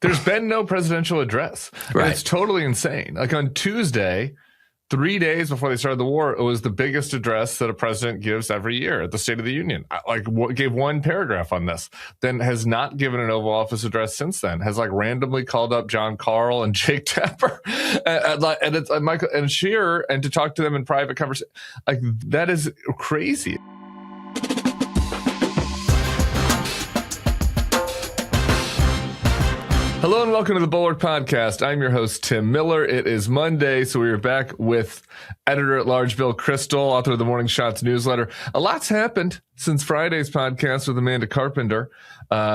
There's been no presidential address. Right. It's totally insane. Like on Tuesday, 3 days before they started the war, it was the biggest address that a president gives every year at the State of the Union. Gave one paragraph on this, then has not given an Oval Office address since then. Has randomly called up John Carl and Jake Tapper and it's Michael and Shearer and to talk to them in private conversation. That is crazy. Hello and welcome to the Bulwark Podcast. I'm your host, Tim Miller. It is Monday, so we are back with editor-at-large Bill Kristol, author of the Morning Shots newsletter. A lot's happened since Friday's podcast with Amanda Carpenter,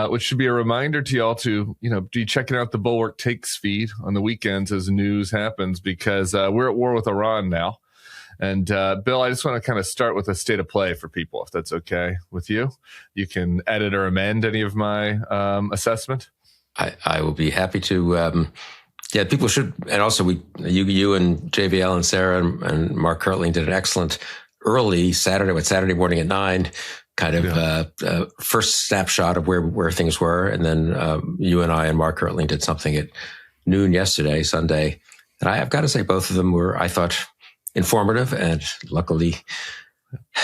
which should be a reminder to y'all to, be checking out the Bulwark Takes feed on the weekends as news happens, because we're at war with Iran now. And Bill, I just want to kind of start with a state of play for people, if that's okay with you. You can edit or amend any of my assessment. I will be happy to. People should, and also you and JVL and Sarah and Mark Kirtling did an excellent early Saturday morning at 9, first snapshot of where things were, and then you and I and Mark Kirtling did something at noon yesterday, Sunday, and I've got to say both of them were, I thought, informative, and luckily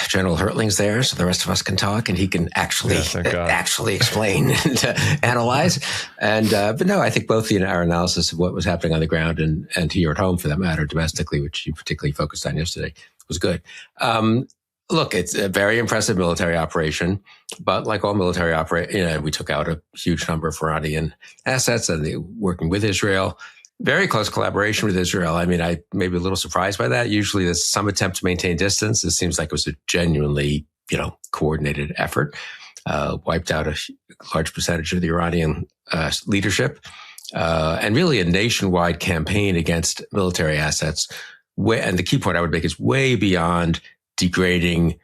General Hertling's there, so the rest of us can talk, and he can actually explain and analyze. And but no, I think both our analysis of what was happening on the ground and here at home, for that matter, domestically, which you particularly focused on yesterday, was good. Look, it's a very impressive military operation, but like all military operations, we took out a huge number of Iranian assets, and they're working with Israel. Very close collaboration with Israel. I mean, I may be a little surprised by that. Usually there's some attempt to maintain distance. It seems like it was a genuinely, coordinated effort. Wiped out a large percentage of the Iranian leadership, and really a nationwide campaign against military assets. And the key point I would make is way beyond degrading,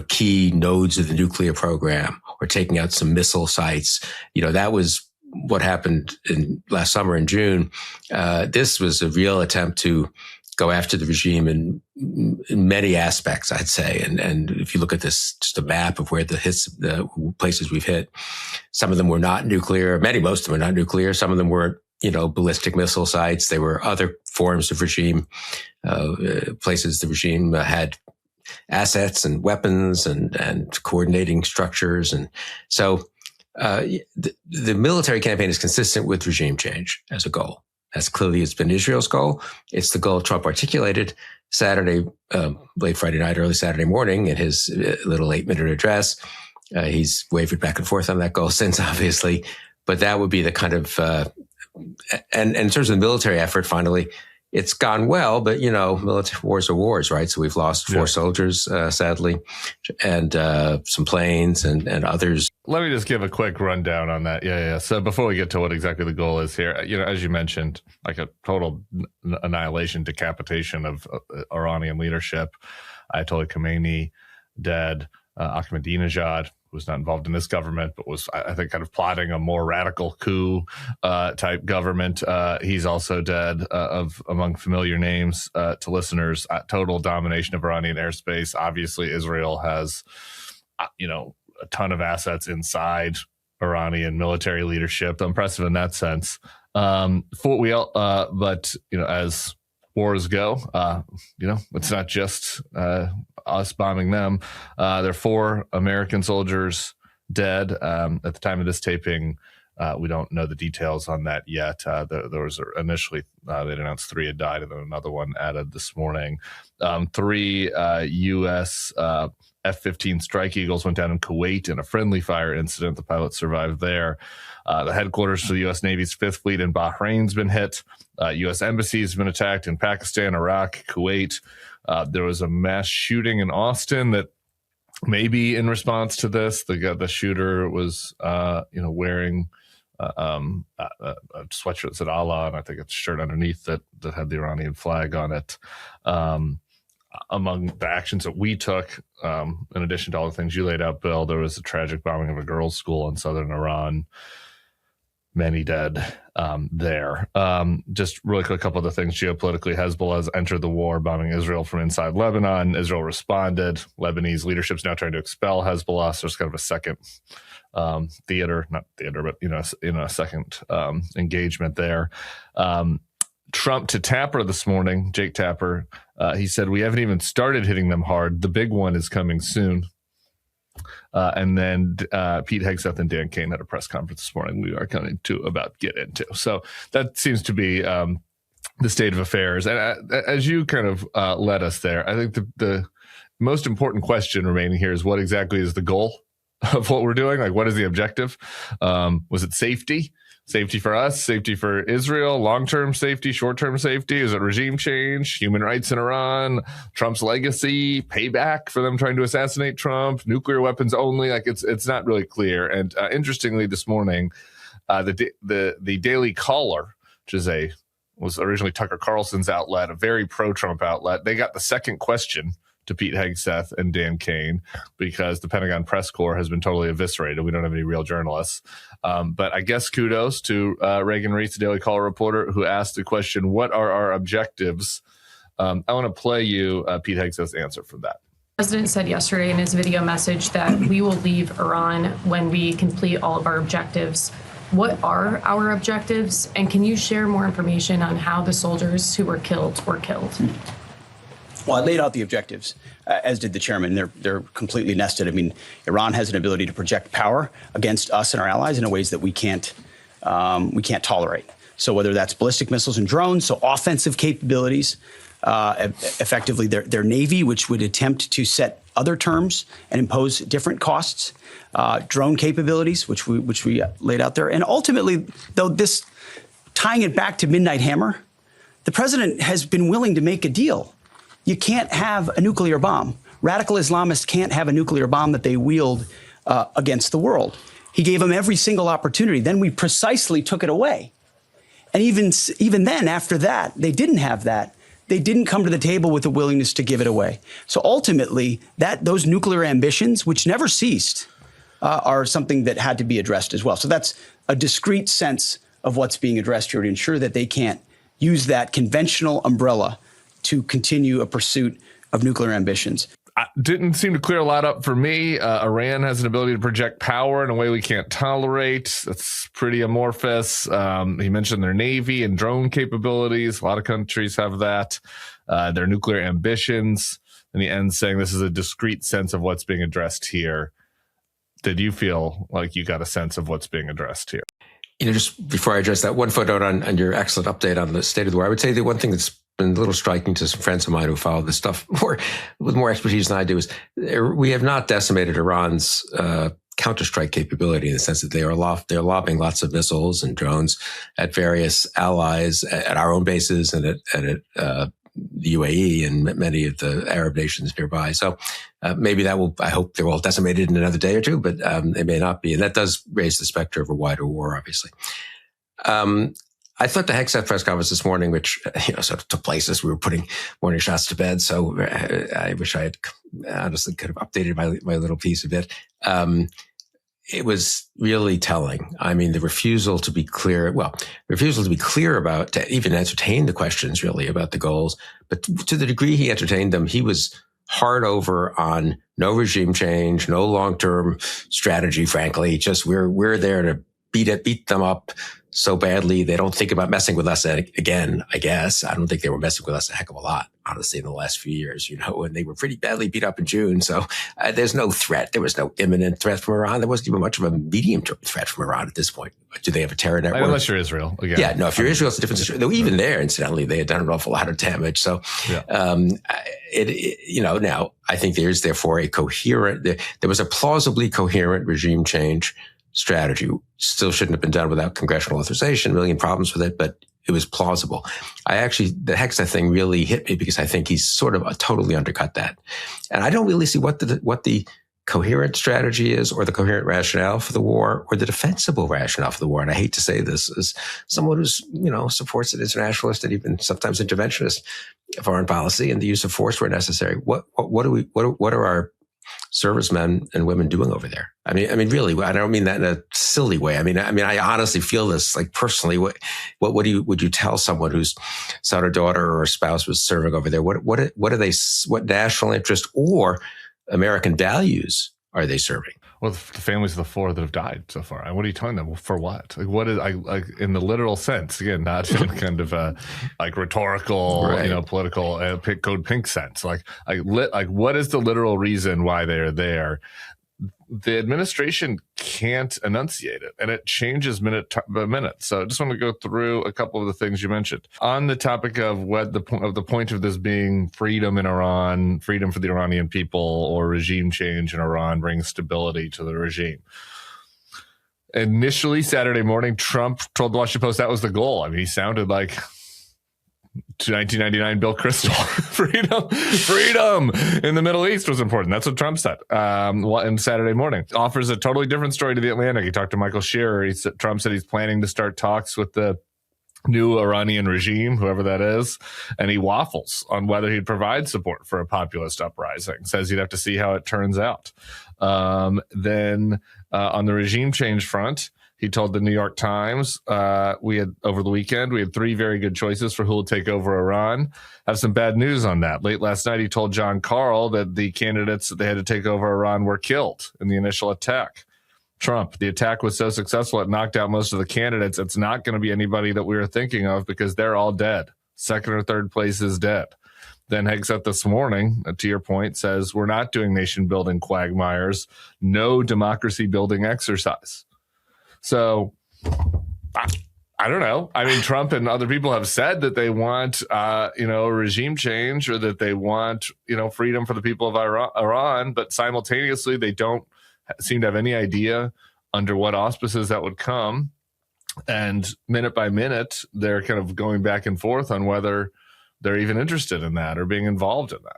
key nodes of the nuclear program or taking out some missile sites. That was what happened last summer in June. This was a real attempt to go after the regime in many aspects, I'd say. And if you look at this, just a map of where the places we've hit, some of them were not nuclear. Most of them were not nuclear. Some of them were, ballistic missile sites. They were other forms of regime, places the regime had assets and weapons and coordinating structures. And so, the military campaign is consistent with regime change as a goal. As clearly it's been Israel's goal. It's the goal Trump articulated Saturday, late Friday night, early Saturday morning in his little 8-minute address. He's wavered back and forth on that goal since, obviously, but that would be the kind of, and in terms of the military effort, finally, it's gone well, but military wars are wars, right? So we've lost 4 soldiers, sadly, and some planes and others. Let me just give a quick rundown on that. Yeah. So before we get to what exactly the goal is here, as you mentioned, like a total annihilation, decapitation of Iranian leadership. Ayatollah Khomeini dead. Ahmadinejad, who was not involved in this government, but was, I think, kind of plotting a more radical coup type government. He's also dead. Among familiar names to listeners, total domination of Iranian airspace. Obviously, Israel has, a ton of assets inside Iranian military leadership. Impressive in that sense. But as wars go, it's not just us bombing them. There are 4 American soldiers dead. At the time of this taping, we don't know the details on that yet. There was initially, they'd announced 3 had died, and then another one added this morning. 3 U.S. F-15 Strike Eagles went down in Kuwait in a friendly fire incident. The pilots survived there. The headquarters for the U.S. Navy's 5th Fleet in Bahrain's been hit. U.S. embassies have been attacked in Pakistan, Iraq, Kuwait. There was a mass shooting in Austin that maybe in response to this, the shooter was, wearing a sweatshirt that said Allah, and I think it's a shirt underneath that had the Iranian flag on it. Among the actions that we took, in addition to all the things you laid out, Bill, there was a tragic bombing of a girls' school in southern Iran. many dead there. Just really quick, a couple of the things geopolitically. Hezbollah has entered the war, bombing Israel from inside Lebanon. Israel responded. Lebanese leadership's now trying to expel Hezbollah. So it's kind of a second second engagement there. Trump to Tapper this morning, Jake Tapper, he said, we haven't even started hitting them hard. The big one is coming soon. And then Pete Hegseth and Dan Kane had a press conference this morning we are coming to get into. So that seems to be the state of affairs. And as you kind of led us there, I think the most important question remaining here is what exactly is the goal of what we're doing? Like, what is the objective? Was it safety? Safety for us, safety for Israel, long-term safety, short-term safety? Is it regime change, human rights in Iran, Trump's legacy, payback for them trying to assassinate Trump, nuclear weapons only? Like, it's not really clear. And interestingly, this morning, the Daily Caller, which was originally Tucker Carlson's outlet, a very pro-Trump outlet, they got the second question to Pete Hegseth and Dan Kane because the Pentagon press corps has been totally eviscerated. We don't have any real journalists. But I guess kudos to Reagan Reese, the Daily Caller reporter, who asked the question, what are our objectives? I want to play you Pete Hegseth's answer for that. The president said yesterday in his video message that we will leave Iran when we complete all of our objectives. What are our objectives? And can you share more information on how the soldiers who were killed were killed? Well, I laid out the objectives, as did the chairman. They're completely nested. I mean, Iran has an ability to project power against us and our allies in ways that we can't tolerate. So whether that's ballistic missiles and drones, so offensive capabilities, effectively their Navy, which would attempt to set other terms and impose different costs, drone capabilities, which we laid out there. And ultimately, though, this tying it back to Midnight Hammer, the president has been willing to make a deal. You can't have a nuclear bomb. Radical Islamists can't have a nuclear bomb that they wield against the world. He gave them every single opportunity. Then we precisely took it away. And even then, after that, they didn't have that. They didn't come to the table with a willingness to give it away. So ultimately, those nuclear ambitions, which never ceased, are something that had to be addressed as well. So that's a discrete sense of what's being addressed here to ensure that they can't use that conventional umbrella to continue a pursuit of nuclear ambitions. Didn't seem to clear a lot up for me. Iran has an ability to project power in a way we can't tolerate. That's pretty amorphous. He mentioned their Navy and drone capabilities. A lot of countries have that. Their nuclear ambitions. And he ends saying this is a discrete sense of what's being addressed here. Did you feel like you got a sense of what's being addressed here? Just before I address that, one footnote on your excellent update on the state of the war, I would say the one thing that's been a little striking to some friends of mine who follow this stuff with more expertise than I do is we have not decimated Iran's counter-strike capability in the sense that they're lobbing lots of missiles and drones at various allies, at our own bases and at the UAE and many of the Arab nations nearby. So maybe I hope they're all decimated in another day or two, but they may not be. And that does raise the specter of a wider war, obviously. I thought the Hegseth press conference this morning, which sort of took place as we were putting morning shots to bed. So I wish I had honestly could have updated my little piece a bit. It was really telling. I mean, the refusal to be clear about, to even entertain the questions really about the goals. But to the degree he entertained them, he was hard over on no regime change, no long-term strategy, frankly. Just we're there to beat them up so badly they don't think about messing with us again, I guess. I don't think they were messing with us a heck of a lot, honestly, in the last few years, and they were pretty badly beat up in June. So there's no threat. There was no imminent threat from Iran. There wasn't even much of a medium-term threat from Iran at this point. Do they have a terror network? Unless you're Israel. Again. Yeah, no, if you're Israel, it's a different situation. Though even there, incidentally, they had done an awful lot of damage. So, now I think there's therefore there was a plausibly coherent regime change strategy. Still shouldn't have been done without congressional authorization, a million problems with it, but it was plausible. The Hegseth thing really hit me because I think he's sort of totally undercut that. And I don't really see what the coherent strategy is or the coherent rationale for the war or the defensible rationale for the war. And I hate to say this as someone who's, supports an internationalist and even sometimes interventionist foreign policy and the use of force where necessary. What are our servicemen and women doing over there? I mean, really, I don't mean that in a silly way. I mean, I honestly feel this, like, personally. What would you tell someone whose son or daughter or spouse was serving over there? What national interest or American values are they serving? Well, the families of the 4 that have died so far. And what are you telling them? For what? Like, what is, like, in the literal sense? Again, not in kind of a like rhetorical, right, political code pink sense. Like what is the literal reason why they are there? The administration can't enunciate it, and it changes minute by minute. So I just want to go through a couple of the things you mentioned on the topic of what the point of this being freedom in Iran, freedom for the Iranian people, or regime change in Iran brings stability to the regime. Initially, Saturday morning, Trump told the Washington Post that was the goal. I mean, he sounded like 1999 Bill Kristol. freedom in the Middle East was important. That's what Trump said. And Saturday morning offers a totally different story to the Atlantic. He talked to Michael Shearer. Trump said he's planning to start talks with the new Iranian regime, whoever that is, and he waffles on whether he'd provide support for a populist uprising. Says he'd have to see how it turns out. Then on the regime change front, he told the New York Times, over the weekend, we had 3 very good choices for who will take over Iran. Have some bad news on that. Late last night, he told John Carl that the candidates that they had to take over Iran were killed in the initial attack. Trump, the attack was so successful, it knocked out most of the candidates. It's not going to be anybody that we were thinking of because they're all dead. Second or third place is dead. Then Hegseth this morning, to your point, says we're not doing nation-building quagmires, no democracy-building exercise. So I don't know. I mean, Trump and other people have said that they want, a regime change, or that they want, freedom for the people of Iran, but simultaneously they don't seem to have any idea under what auspices that would come. And minute by minute, they're kind of going back and forth on whether they're even interested in that or being involved in that.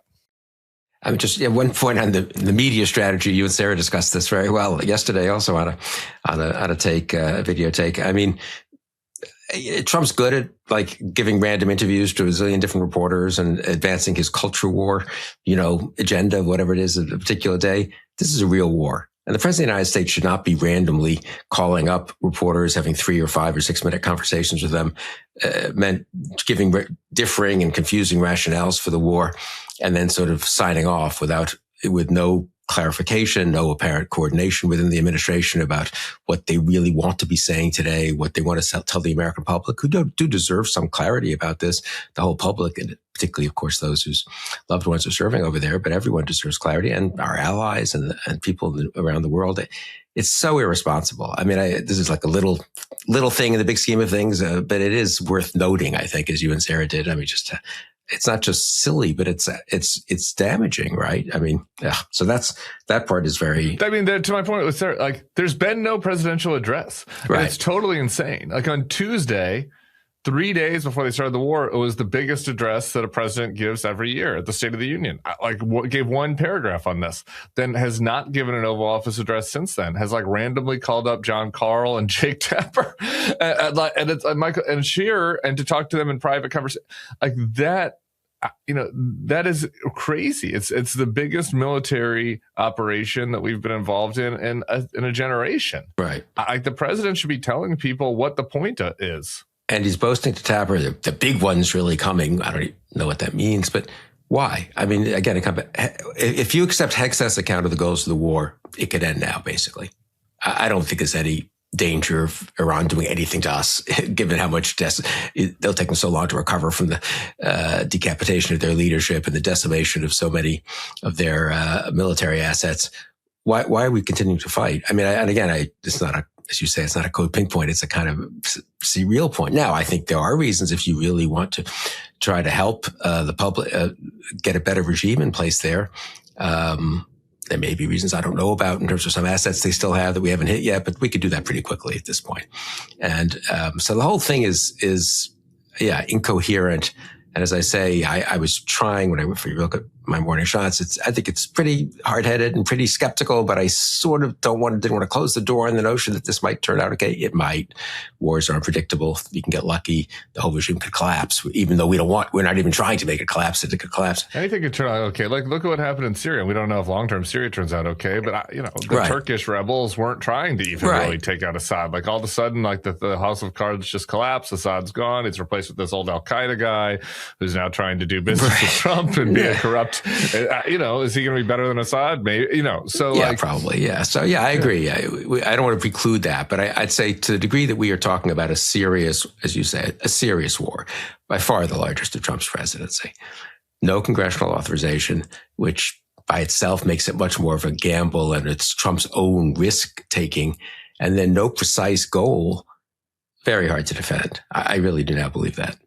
I mean, just one point on the media strategy. You and Sarah discussed this very well yesterday, also on a video take. I mean, Trump's good at like giving random interviews to a zillion different reporters and advancing his culture war, agenda, whatever it is, at a particular day. This is a real war. And the president of the United States should not be randomly calling up reporters, having 3 or 5 or 6 minute conversations with them, giving differing and confusing rationales for the war, and then sort of signing off with no clarification, no apparent coordination within the administration about what they really want to be saying today, what they want to tell the American public, who do deserve some clarity about this, the whole public, and particularly, of course, those whose loved ones are serving over there, but everyone deserves clarity, and our allies and people around the world. It's so irresponsible. I mean, this is like a little thing in the big scheme of things, but it is worth noting, I think, as you and Sarah did. I mean, it's not just silly, but it's damaging, right? I mean, yeah. So that part is very. I mean, to my point with Sarah, like, there's been no presidential address. Right. And it's totally insane. Like on Tuesday, 3 days before they started the war, it was the biggest address that a president gives every year at the State of the Union. Gave one paragraph on this, then has not given an Oval Office address since then. Has like randomly called up John Carl and Jake Tapper and it's Michael and Shearer, and to talk to them in private conversation like that. That is crazy. It's the biggest military operation that we've been involved in a generation. Right. Like the president should be telling people what the point is. And he's boasting to Tapper, the big one's really coming. I don't even know what that means, but why? I mean, again, if you accept Hegseth's account of the goals of the war, it could end now, basically. I don't think there's any danger of Iran doing anything to us, given how much they'll take them so long to recover from the decapitation of their leadership and the decimation of so many of their military assets. Why are we continuing to fight? I mean, it's not as you say, it's not a code pink point. It's a kind of real point. Now, I think there are reasons if you really want to try to help the public get a better regime in place there. There may be reasons I don't know about in terms of some assets they still have that we haven't hit yet, but we could do that pretty quickly at this point. And so the whole thing is incoherent. And as I say, I was trying when I went for your look at my morning shots. I think it's pretty hard-headed and pretty skeptical, but I sort of didn't want to close the door on the notion that this might turn out okay. It might. Wars are unpredictable. You can get lucky. The whole regime could collapse, even though we're not even trying to make it collapse. It could collapse. Anything could turn out okay. Like, look at what happened in Syria. We don't know if long-term Syria turns out okay, but the Turkish rebels weren't trying to even really take out Assad. Like, all of a sudden, like the House of Cards just collapsed. Assad's gone. It's replaced with this old Al-Qaeda guy who's now trying to do business with Trump and be a corrupt. Is he going to be better than Assad? Maybe. So yeah, probably. Yeah. So yeah, I agree. I don't want to preclude that, but I'd say to the degree that we are talking about a serious, as you say, a serious war, by far the largest of Trump's presidency. No congressional authorization, which by itself makes it much more of a gamble, and it's Trump's own risk taking, and then no precise goal. Very hard to defend. I really do not believe that.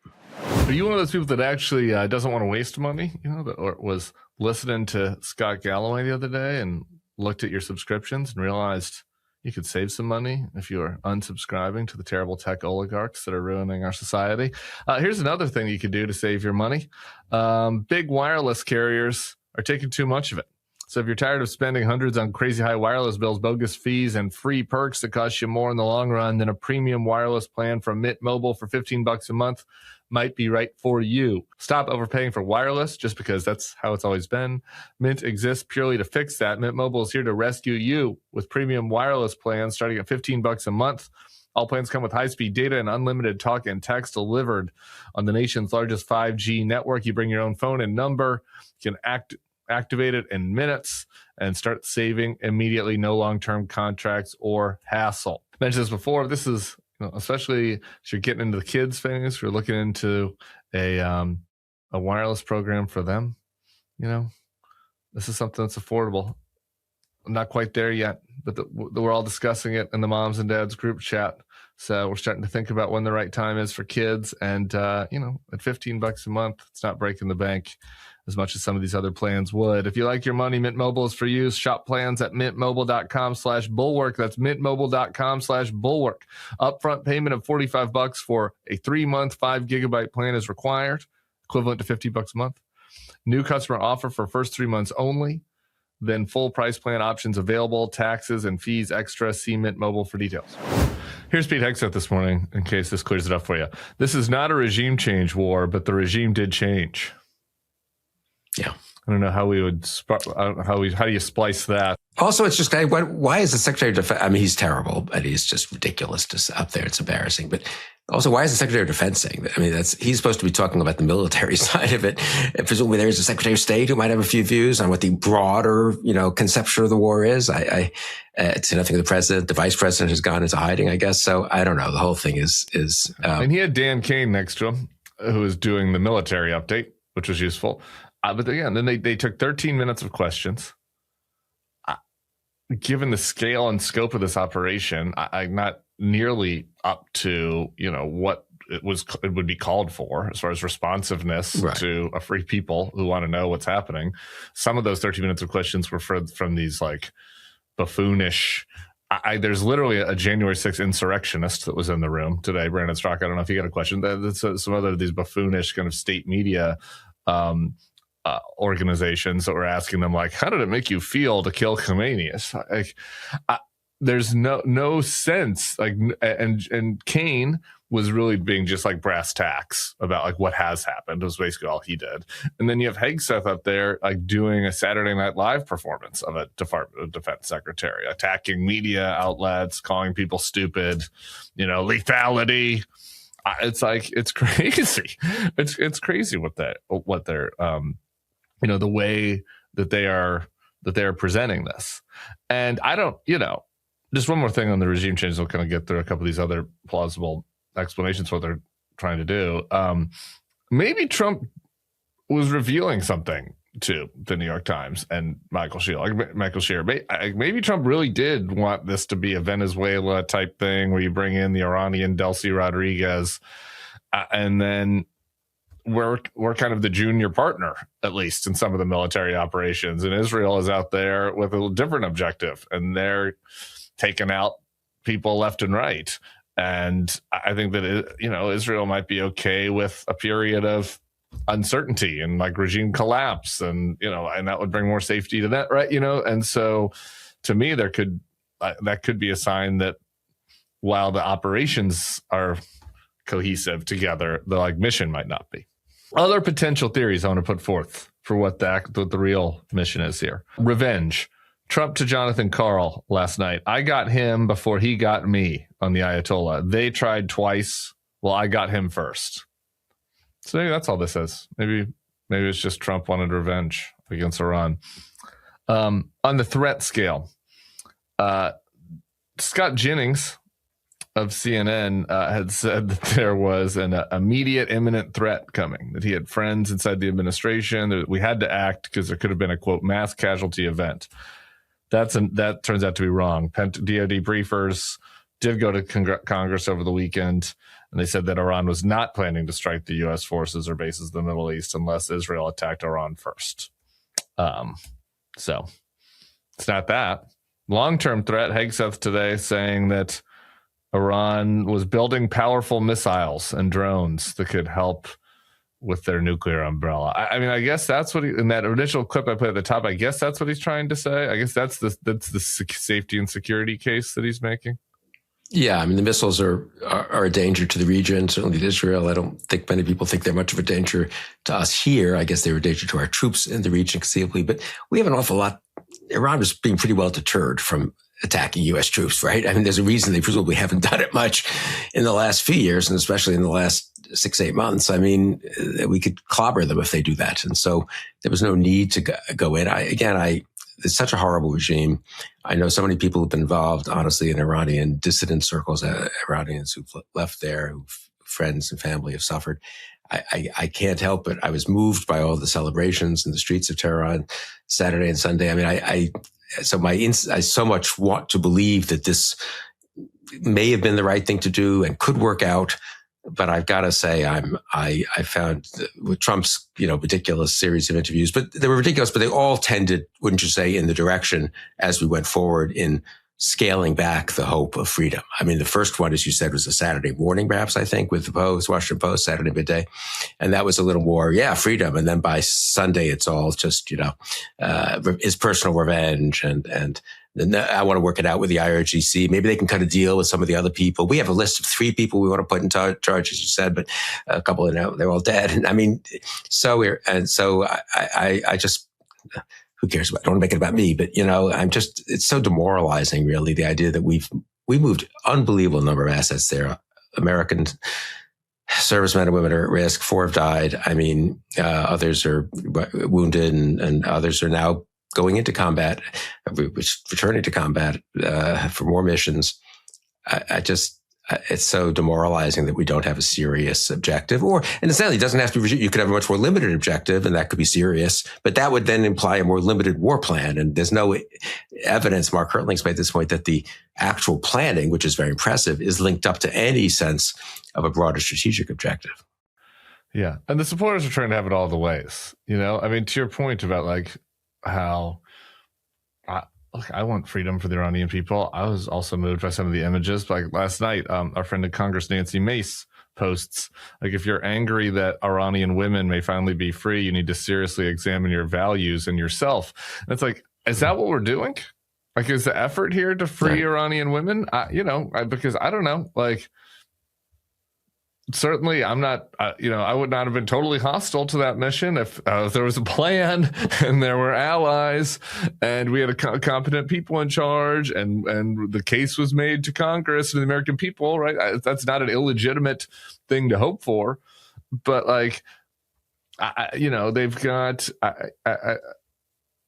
Are you one of those people that actually doesn't want to waste money? Or was listening to Scott Galloway the other day and looked at your subscriptions and realized you could save some money if you were unsubscribing to the terrible tech oligarchs that are ruining our society. Here's another thing you could do to save your money. Big wireless carriers are taking too much of it. So if you're tired of spending hundreds on crazy high wireless bills, bogus fees, and free perks that cost you more in the long run, then a premium wireless plan from Mint Mobile for $15 a month might be right for you. Stop overpaying for wireless just because that's how it's always been. Mint exists purely to fix that. Mint Mobile is here to rescue you with premium wireless plans starting at $15 a month. All plans come with high-speed data and unlimited talk and text delivered on the nation's largest 5G network. You bring your own phone and number. You can activate it in minutes and start saving immediately. No long-term contracts or hassle. I mentioned this before. This is, especially if you're getting into the kids things, if you're looking into a wireless program for them, this is something that's affordable. I'm not quite there yet, but we're all discussing it in the moms and dads group chat. So we're starting to think about when the right time is for kids. And, at $15 a month, it's not breaking the bank as much as some of these other plans would. If you like your money, Mint Mobile is for you. Shop plans at mintmobile.com/bulwark. That's mintmobile.com/bulwark. Upfront payment of $45 for a 3-month, 5 gigabyte plan is required, equivalent to $50 a month. New customer offer for first 3 months only. Then full price plan options available, taxes and fees extra. See Mint Mobile for details. Here's Pete Hegseth this morning, in case this clears it up for you. This is not a regime change war, but the regime did change. Yeah. I don't know how we would, how do you splice that? Also, it's just, why is the Secretary of Defense, he's terrible, and he's just ridiculous to up there. It's embarrassing. But also, why is the Secretary of Defense saying that? He's supposed to be talking about the military side of it. And presumably there's a Secretary of State who might have a few views on what the broader, conception of the war is. It's nothing. The Vice President has gone into hiding, I guess. So I don't know. The whole thing is. And he had Dan Kane next to him, who was doing the military update, which was useful. But again, then they took 13 minutes of questions. Given the scale and scope of this operation, I'm not nearly up to what it would be called for as far as responsiveness to a free people who want to know what's happening. Some of those 13 minutes of questions were from these like buffoonish. There's literally a January 6th insurrectionist that was in the room today, Brandon Strzok. I don't know if you got a question. That's some other of these buffoonish kind of state media organizations that were asking them, like, how did it make you feel to kill Khomeini? It's like, there's no sense, like, and Kane was really being just like brass tacks about like what has happened was basically all he did. And then you have Hegseth up there like doing a Saturday Night Live performance of a Department of Defense secretary, attacking media outlets, calling people stupid, lethality. It's like, it's crazy. It's crazy what they're the way that they are presenting this. And I don't, just one more thing on the regime change. We'll kind of get through a couple of these other plausible explanations for what they're trying to do. Maybe Trump was revealing something to the New York Times and Michael Shear. Maybe Trump really did want this to be a Venezuela type thing where you bring in the Iranian Delcy Rodriguez, and then we're kind of the junior partner, at least in some of the military operations. And Israel is out there with a different objective, and they're taking out people left and right. And I think that Israel might be okay with a period of uncertainty and like regime collapse, and and that would bring more safety to that, right? And so to me, that could be a sign that while the operations are cohesive together, the like mission might not be. Other potential theories I want to put forth for what the real mission is here. Revenge. Trump to Jonathan Karl last night. I got him before he got me on the Ayatollah. They tried twice. Well, I got him first. So maybe that's all this is. Maybe it's just Trump wanted revenge against Iran. On the threat scale, Scott Jennings of CNN had said that there was an immediate imminent threat coming, that he had friends inside the administration, that we had to act because there could have been a, quote, mass casualty event. That turns out to be wrong. DOD briefers did go to Congress over the weekend, and they said that Iran was not planning to strike the U.S. forces or bases in the Middle East unless Israel attacked Iran first. So it's not that. Long-term threat, Hegseth today saying that Iran was building powerful missiles and drones that could help with their nuclear umbrella. I mean, I guess that's what in that initial clip I put at the top, I guess that's what he's trying to say. I guess that's the safety and security case that he's making. Yeah, I mean, the missiles are a danger to the region, certainly to Israel. I don't think many people think they're much of a danger to us here. I guess they were a danger to our troops in the region, conceivably. But we have an awful lot. Iran was being pretty well deterred from attacking U.S. troops, right? I mean, there's a reason they presumably haven't done it much in the last few years, and especially in the last 6-8 months. I mean, we could clobber them if they do that. And so there was no need to go in. It's such a horrible regime. I know so many people who've been involved, honestly, in Iranian dissident circles, Iranians who've left there, friends and family have suffered. I can't help it. I was moved by all the celebrations in the streets of Tehran Saturday and Sunday. I mean, I so much want to believe that this may have been the right thing to do and could work out. But I've got to say, I found with Trump's, ridiculous series of interviews, but they were ridiculous, but they all tended, wouldn't you say, in the direction as we went forward in scaling back the hope of freedom. I mean, the first one, as you said, was a Saturday morning, perhaps, I think, with the Washington Post, Saturday midday. And that was a little more, freedom. And then by Sunday, it's all just, his personal revenge and I want to work it out with the IRGC. Maybe they can cut a deal with some of the other people. We have a list of 3 people we want to put in charge, as you said, but a couple of them, they're all dead. And I mean, I just, who cares about, I don't want to make it about me, but it's so demoralizing, really, the idea that we moved unbelievable number of assets there. American servicemen and women are at risk. 4 have died. I mean, others are wounded and others are now going into combat, returning to combat for more missions. It's so demoralizing that we don't have a serious objective, or, and incidentally, it doesn't have to be, you could have a much more limited objective and that could be serious, but that would then imply a more limited war plan. And there's no evidence, Mark Hertling's made this point, that the actual planning, which is very impressive, is linked up to any sense of a broader strategic objective. Yeah. And the supporters are trying to have it all the ways, I mean, to your point about like, how I want freedom for the Iranian people. I was also moved by some of the images. Like last night, our friend in Congress, Nancy Mace, posts, like, if you're angry that Iranian women may finally be free, you need to seriously examine your values and yourself. And it's like, is that what we're doing? Like, is the effort here to free Iranian women? Because I don't know, like, certainly I'm not, I would not have been totally hostile to that mission if there was a plan and there were allies and we had competent people in charge and the case was made to Congress and the American people, right? That's not an illegitimate thing to hope for. But like, they've got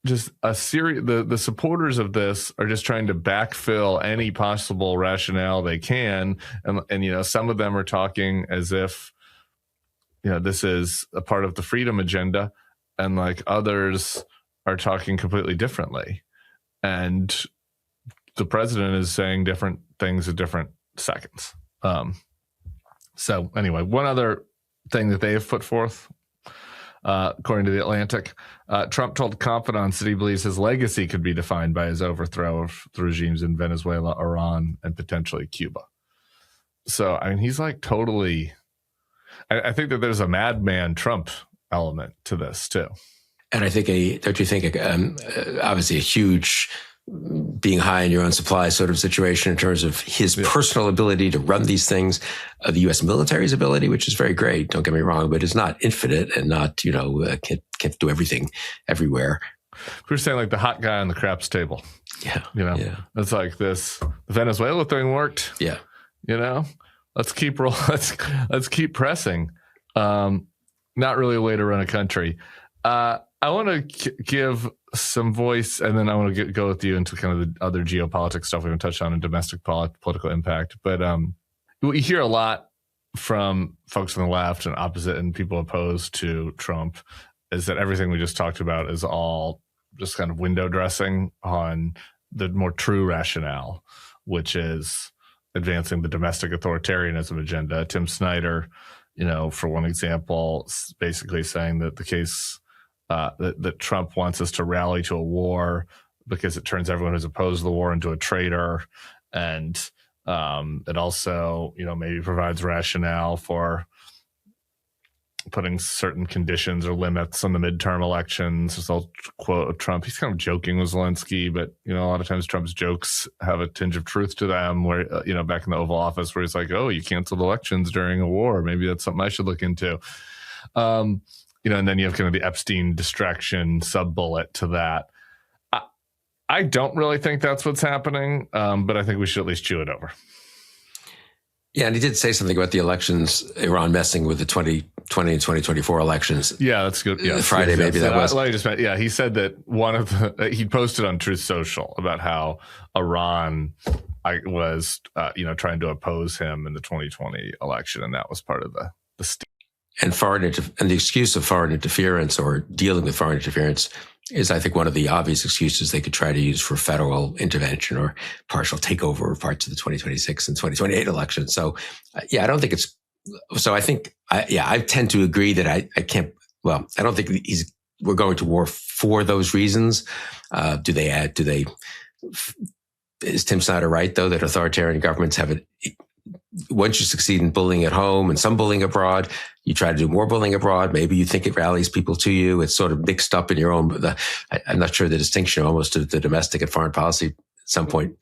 just a series, the supporters of this are just trying to backfill any possible rationale they can. And some of them are talking as if, this is a part of the freedom agenda. And like others are talking completely differently. And the president is saying different things at different seconds. So anyway, one other thing that they have put forth, according to The Atlantic, Trump told confidants that he believes his legacy could be defined by his overthrow of the regimes in Venezuela, Iran, and potentially Cuba. So, I mean, he's like totally, I think that there's a madman Trump element to this too. And I think don't you think obviously a huge being high in your own supply sort of situation in terms of his personal ability to run these things, the U.S. military's ability, which is very great, don't get me wrong, but it's not infinite and not, can't do everything everywhere. We're saying like the hot guy on the craps table. Yeah. It's like this, the Venezuela thing worked. Yeah. Let's keep pressing. Not really a way to run a country. I want to give some voice, and then I want to go with you into kind of the other geopolitics stuff we haven't touched on and domestic political impact. But we hear a lot from folks on the left and opposite and people opposed to Trump is that everything we just talked about is all just kind of window dressing on the more true rationale, which is advancing the domestic authoritarianism agenda. Tim Snyder, for one example, basically saying that the case that Trump wants us to rally to a war because it turns everyone who's opposed to the war into a traitor. And it also, maybe provides rationale for putting certain conditions or limits on the midterm elections. This old quote of Trump. He's kind of joking with Zelensky, but, a lot of times Trump's jokes have a tinge of truth to them where, back in the Oval Office where he's like, oh, you canceled elections during a war. Maybe that's something I should look into. And then you have kind of the Epstein distraction sub-bullet to that. I don't really think that's what's happening, but I think we should at least chew it over. Yeah, and he did say something about the elections, Iran messing with the 2020 and 2024 elections. Yeah, that's good. Yeah, Friday, maybe that was. He said that he posted on Truth Social about how Iran was, trying to oppose him in the 2020 election, and that was part of the And the excuse of foreign interference or dealing with foreign interference is, I think, one of the obvious excuses they could try to use for federal intervention or partial takeover of parts of the 2026 and 2028 elections. So, I don't think it's. So I think, I tend to agree that I can't. Well, I don't think we're going to war for those reasons. Is Tim Snyder right though that authoritarian governments have it? Once you succeed in bullying at home and some bullying abroad, you try to do more bullying abroad. Maybe you think it rallies people to you. It's sort of mixed up in your own. I'm not sure the distinction almost of the domestic and foreign policy at some point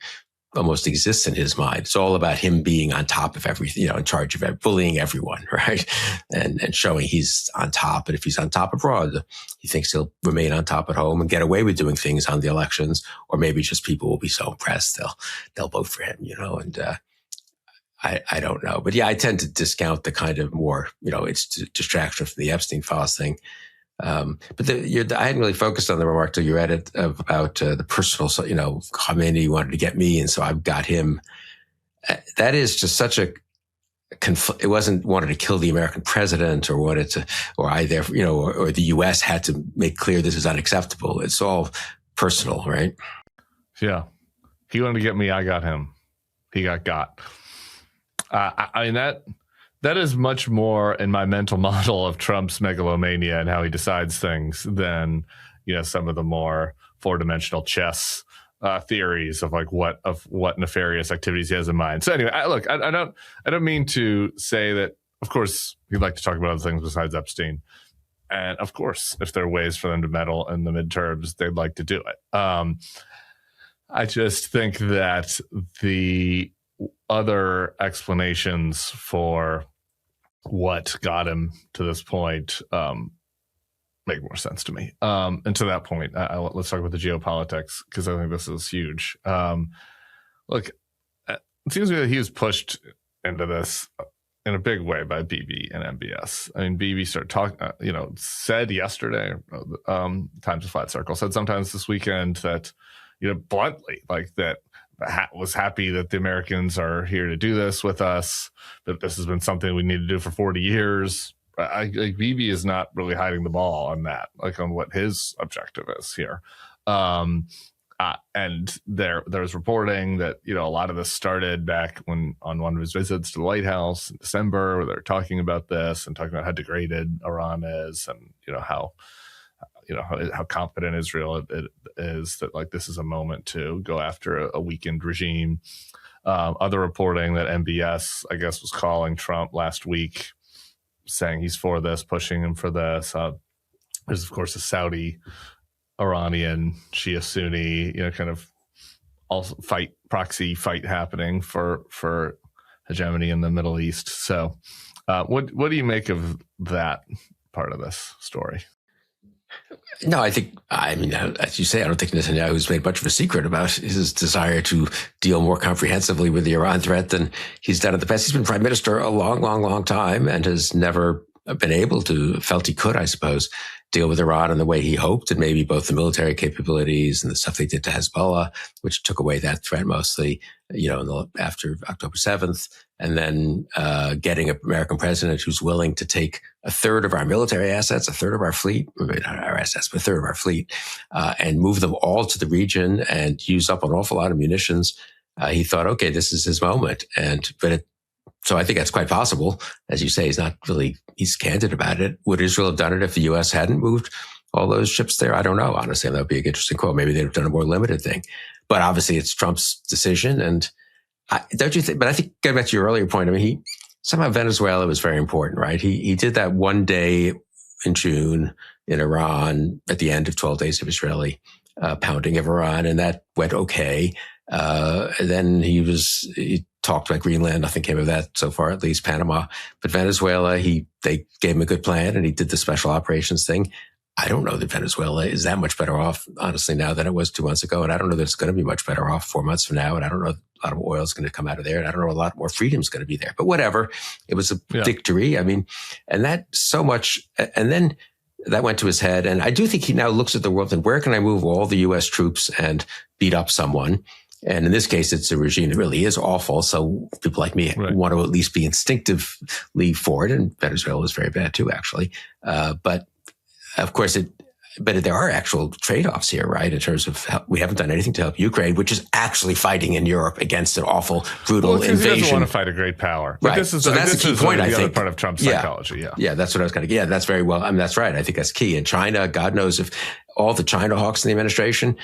almost exists in his mind. It's all about him being on top of everything, in charge of bullying everyone, right? And showing he's on top. And if he's on top abroad, he thinks he'll remain on top at home and get away with doing things on the elections. Or maybe just people will be so impressed they'll vote for him, and I don't know. But I tend to discount the kind of more, it's distraction from the Epstein files thing. But I hadn't really focused on the remark till you read it about the personal, Khamenei wanted to get me, and so I've got him. That is just such a it wasn't wanted to kill the American president or wanted to, or either, or the U.S. had to make clear this is unacceptable. It's all personal, right? Yeah. He wanted to get me, I got him. He got. I mean, that is much more in my mental model of Trump's megalomania and how he decides things than, some of the more four-dimensional chess theories of what nefarious activities he has in mind. So anyway, I don't mean to say that, of course, he'd like to talk about other things besides Epstein. And of course, if there are ways for them to meddle in the midterms, they'd like to do it. I just think that the other explanations for what got him to this point make more sense to me. And to that point, let's talk about the geopolitics, because I think this is huge. Look, it seems to me that he was pushed into this in a big way by Bibi and MBS. I mean, Bibi started talking, said yesterday, Times of Flat Circle, said sometimes this weekend that, bluntly, that was happy that the Americans are here to do this with us, that this has been something we need to do for 40 years. Bibi is not really hiding the ball on that, on what his objective is here. And there was reporting that, a lot of this started back on one of his visits to the White House in December, where they're talking about this and talking about how degraded Iran is and, how confident Israel it is that this is a moment to go after a weakened regime. Other reporting that MBS, I guess, was calling Trump last week, saying he's for this, pushing him for this. There's, of course, a Saudi, Iranian, Shia Sunni, kind of also proxy fight happening for hegemony in the Middle East. So what do you make of that part of this story? No, I mean, as you say, I don't think Netanyahu's made much of a secret about his desire to deal more comprehensively with the Iran threat than he's done in the past. He's been prime minister a long, long, long time and has never been able to, felt he could, I suppose, deal with Iran in the way he hoped, and maybe both the military capabilities and the stuff they did to Hezbollah, which took away that threat mostly, after October 7th, and then getting an American president who's willing to take a third of our military assets, a third of our fleet, maybe not our assets, but a third of our fleet, and move them all to the region and use up an awful lot of munitions. He thought, okay, this is his moment. So I think that's quite possible. As you say, he's candid about it. Would Israel have done it if the U.S. hadn't moved all those ships there? I don't know, honestly. That would be an interesting quote. Maybe they'd have done a more limited thing. But obviously it's Trump's decision. And don't you think, but I think getting back to your earlier point, I mean, somehow Venezuela was very important, right? He did that one day in June in Iran at the end of 12 days of Israeli pounding of Iran, and that went okay. And then he talked about Greenland. Nothing came of that so far, at least Panama. But Venezuela, they gave him a good plan and he did the special operations thing. I don't know that Venezuela is that much better off, honestly, now than it was 2 months ago. And I don't know that it's going to be much better off 4 months from now. And I don't know a lot of oil is going to come out of there. And I don't know a lot more freedom is going to be there. But whatever, it was a victory. I mean, and that so much, and then that went to his head. And I do think he now looks at the world and where can I move all the U.S. troops and beat up someone? And in this case, it's a regime that really is awful. So people like me want to at least be instinctively for it. And Venezuela was very bad too, actually. But of course, but there are actual trade-offs here, right? In terms of we haven't done anything to help Ukraine, which is actually fighting in Europe against an awful, brutal invasion. He doesn't want to fight a great power. Right. So that's the key point, I think. Other part of Trump's psychology. Yeah, that's what I was going to get. Yeah, that's very well. I mean, that's right. I think that's key. And China, God knows if all the China hawks in the administration,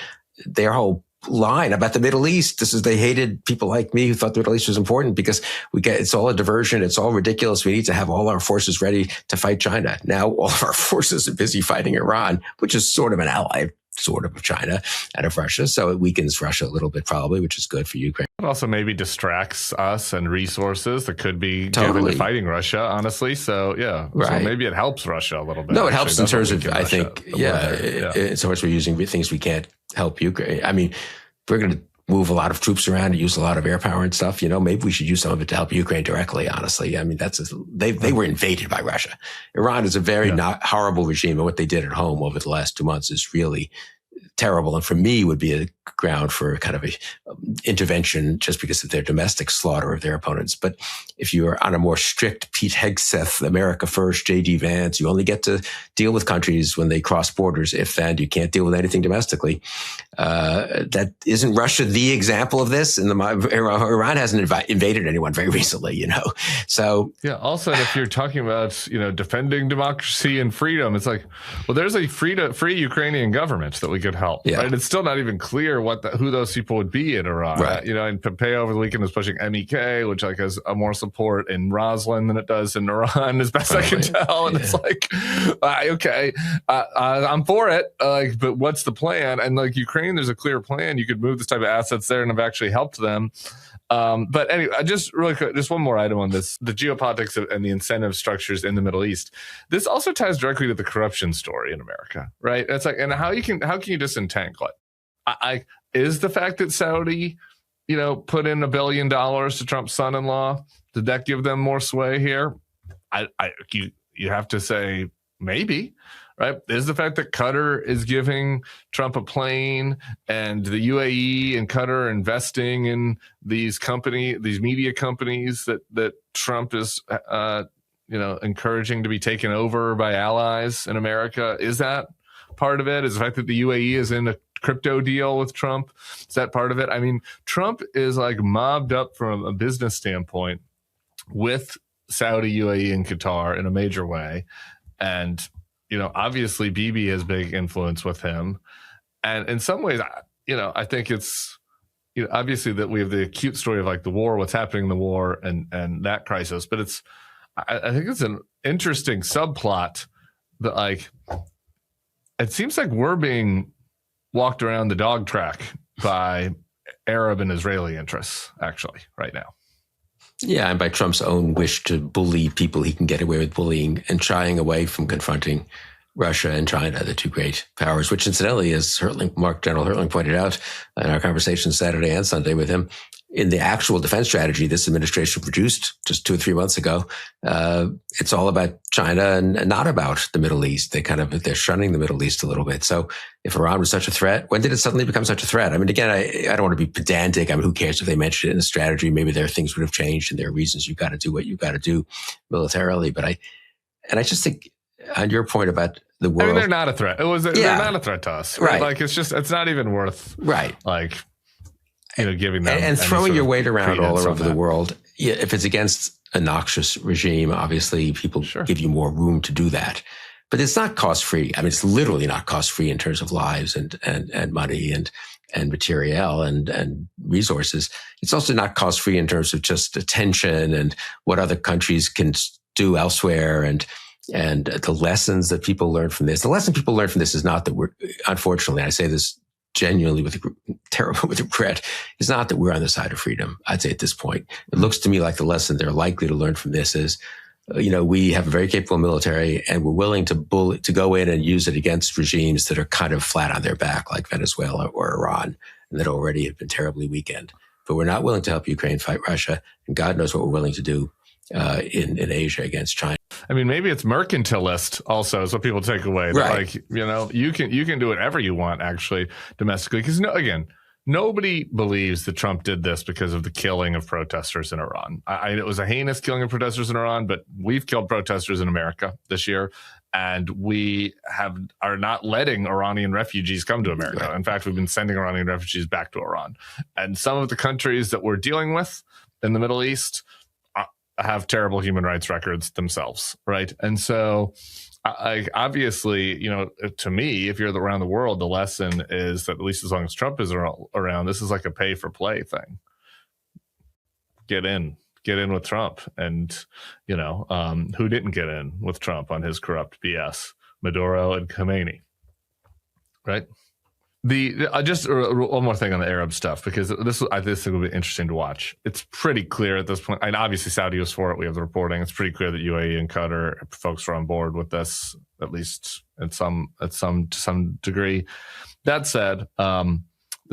their whole line about the Middle East. They hated people like me who thought the Middle East was important because it's all a diversion. It's all ridiculous. We need to have all our forces ready to fight China. Now all of our forces are busy fighting Iran, which is sort of an ally, sort of China and of Russia. So it weakens Russia a little bit probably, which is good for Ukraine. It also maybe distracts us and resources that could be given to fighting Russia, honestly. So so maybe it helps Russia a little bit. No, it helps in terms of, I think, so much we're using things we can't help Ukraine. I mean, we're going to move a lot of troops around and use a lot of air power and stuff. Maybe we should use some of it to help Ukraine directly, honestly. I mean, they were invaded by Russia. Iran is a very horrible regime, and what they did at home over the last 2 months is really terrible. And for me, would be a ground for kind of a intervention just because of their domestic slaughter of their opponents. But if you're on a more strict Pete Hegseth, America first, J.D. Vance, you only get to deal with countries when they cross borders, and you can't deal with anything domestically. That isn't Russia the example of this? And Iran hasn't invaded anyone very recently, So also, if you're talking about defending democracy and freedom, it's like, well, there's a free Ukrainian government that we could help. Right? It's still not even clear who those people would be in Iran. Right. And Pompeo over the weekend was pushing MEK, which has more support in Roslyn than it does in Iran, as best I can tell. And it's like, okay, I'm for it. But what's the plan? And Ukraine, there's a clear plan. You could move this type of assets there and have actually helped them. But anyway, just really quick, just one more item on this: the geopolitics and the incentive structures in the Middle East. This also ties directly to the corruption story in America, right? It's like, and how can you disentangle it? Is the fact that Saudi, put in $1 billion to Trump's son-in-law, did that give them more sway here? You have to say maybe. Right? Is the fact that Qatar is giving Trump a plane and the UAE and Qatar are investing in these media companies that Trump is, encouraging to be taken over by allies in America? Is that part of it? Is the fact that the UAE is in a crypto deal with Trump? Is that part of it? I mean, Trump is mobbed up from a business standpoint with Saudi, UAE, and Qatar in a major way. And obviously Bibi has big influence with him. And in some ways, I think it's, obviously that we have the acute story of the war, what's happening in the war and that crisis. But I think it's an interesting subplot that, like, it seems like we're being walked around the dog track by Arab and Israeli interests, actually, right now. Yeah, and by Trump's own wish to bully people he can get away with bullying and shying away from confronting Russia and China, the two great powers, which incidentally, as General Hertling pointed out in our conversation Saturday and Sunday with him, in the actual defense strategy this administration produced just 2 or 3 months ago, it's all about China and not about the Middle East. They're shunning the Middle East a little bit. So if Iran was such a threat, when did it suddenly become such a threat? I mean, again, I don't want to be pedantic. I mean, who cares if they mentioned it in the strategy? Maybe there are things would have changed and there are reasons you got to do what you got to do militarily. But I just think on your point about the world, I mean, they're not a threat. They're not a threat to us, right? Like, it's not even worth, right? Like, giving them and throwing your weight around all over the world. Yeah, if it's against a noxious regime, obviously people give you more room to do that. But it's not cost free. I mean, it's literally not cost free in terms of lives and money and material and resources. It's also not cost free in terms of just attention and what other countries can do elsewhere and the lessons that people learn from this. The lesson people learn from this is not that we're, unfortunately, I say this genuinely with regret, is not that we're on the side of freedom. I'd say at this point, it looks to me like the lesson they're likely to learn from this is, we have a very capable military and we're willing to go in and use it against regimes that are kind of flat on their back, like Venezuela or Iran, and that already have been terribly weakened. But we're not willing to help Ukraine fight Russia, and God knows what we're willing to do in Asia against China. I mean, maybe it's mercantilist also is what people take away. Right. Like, you can do whatever you want actually domestically. Because nobody believes that Trump did this because of the killing of protesters in Iran. It was a heinous killing of protesters in Iran, but we've killed protesters in America this year. And we are not letting Iranian refugees come to America. Right. In fact, we've been sending Iranian refugees back to Iran. And some of the countries that we're dealing with in the Middle East have terrible human rights records themselves, right? And so, obviously, to me, if you're around the world, the lesson is that at least as long as Trump is around, this is like a pay for play thing. Get in with Trump, and who didn't get in with Trump on his corrupt BS? Maduro and Khomeini, right? Just one more thing on the Arab stuff, because this thing will be interesting to watch. It's pretty clear at this point, and obviously Saudi was for it. We have the reporting. It's pretty clear that UAE and Qatar folks are on board with this, at least to some degree. That said, the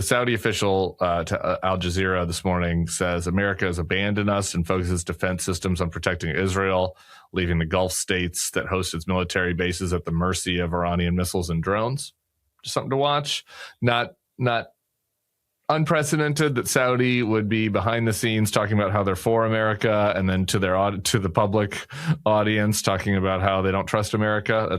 Saudi official to Al Jazeera this morning says America has abandoned us and focuses defense systems on protecting Israel, leaving the Gulf states that host its military bases at the mercy of Iranian missiles and drones. Just something to watch. Not unprecedented that Saudi would be behind the scenes talking about how they're for America, and then to the public audience talking about how they don't trust America.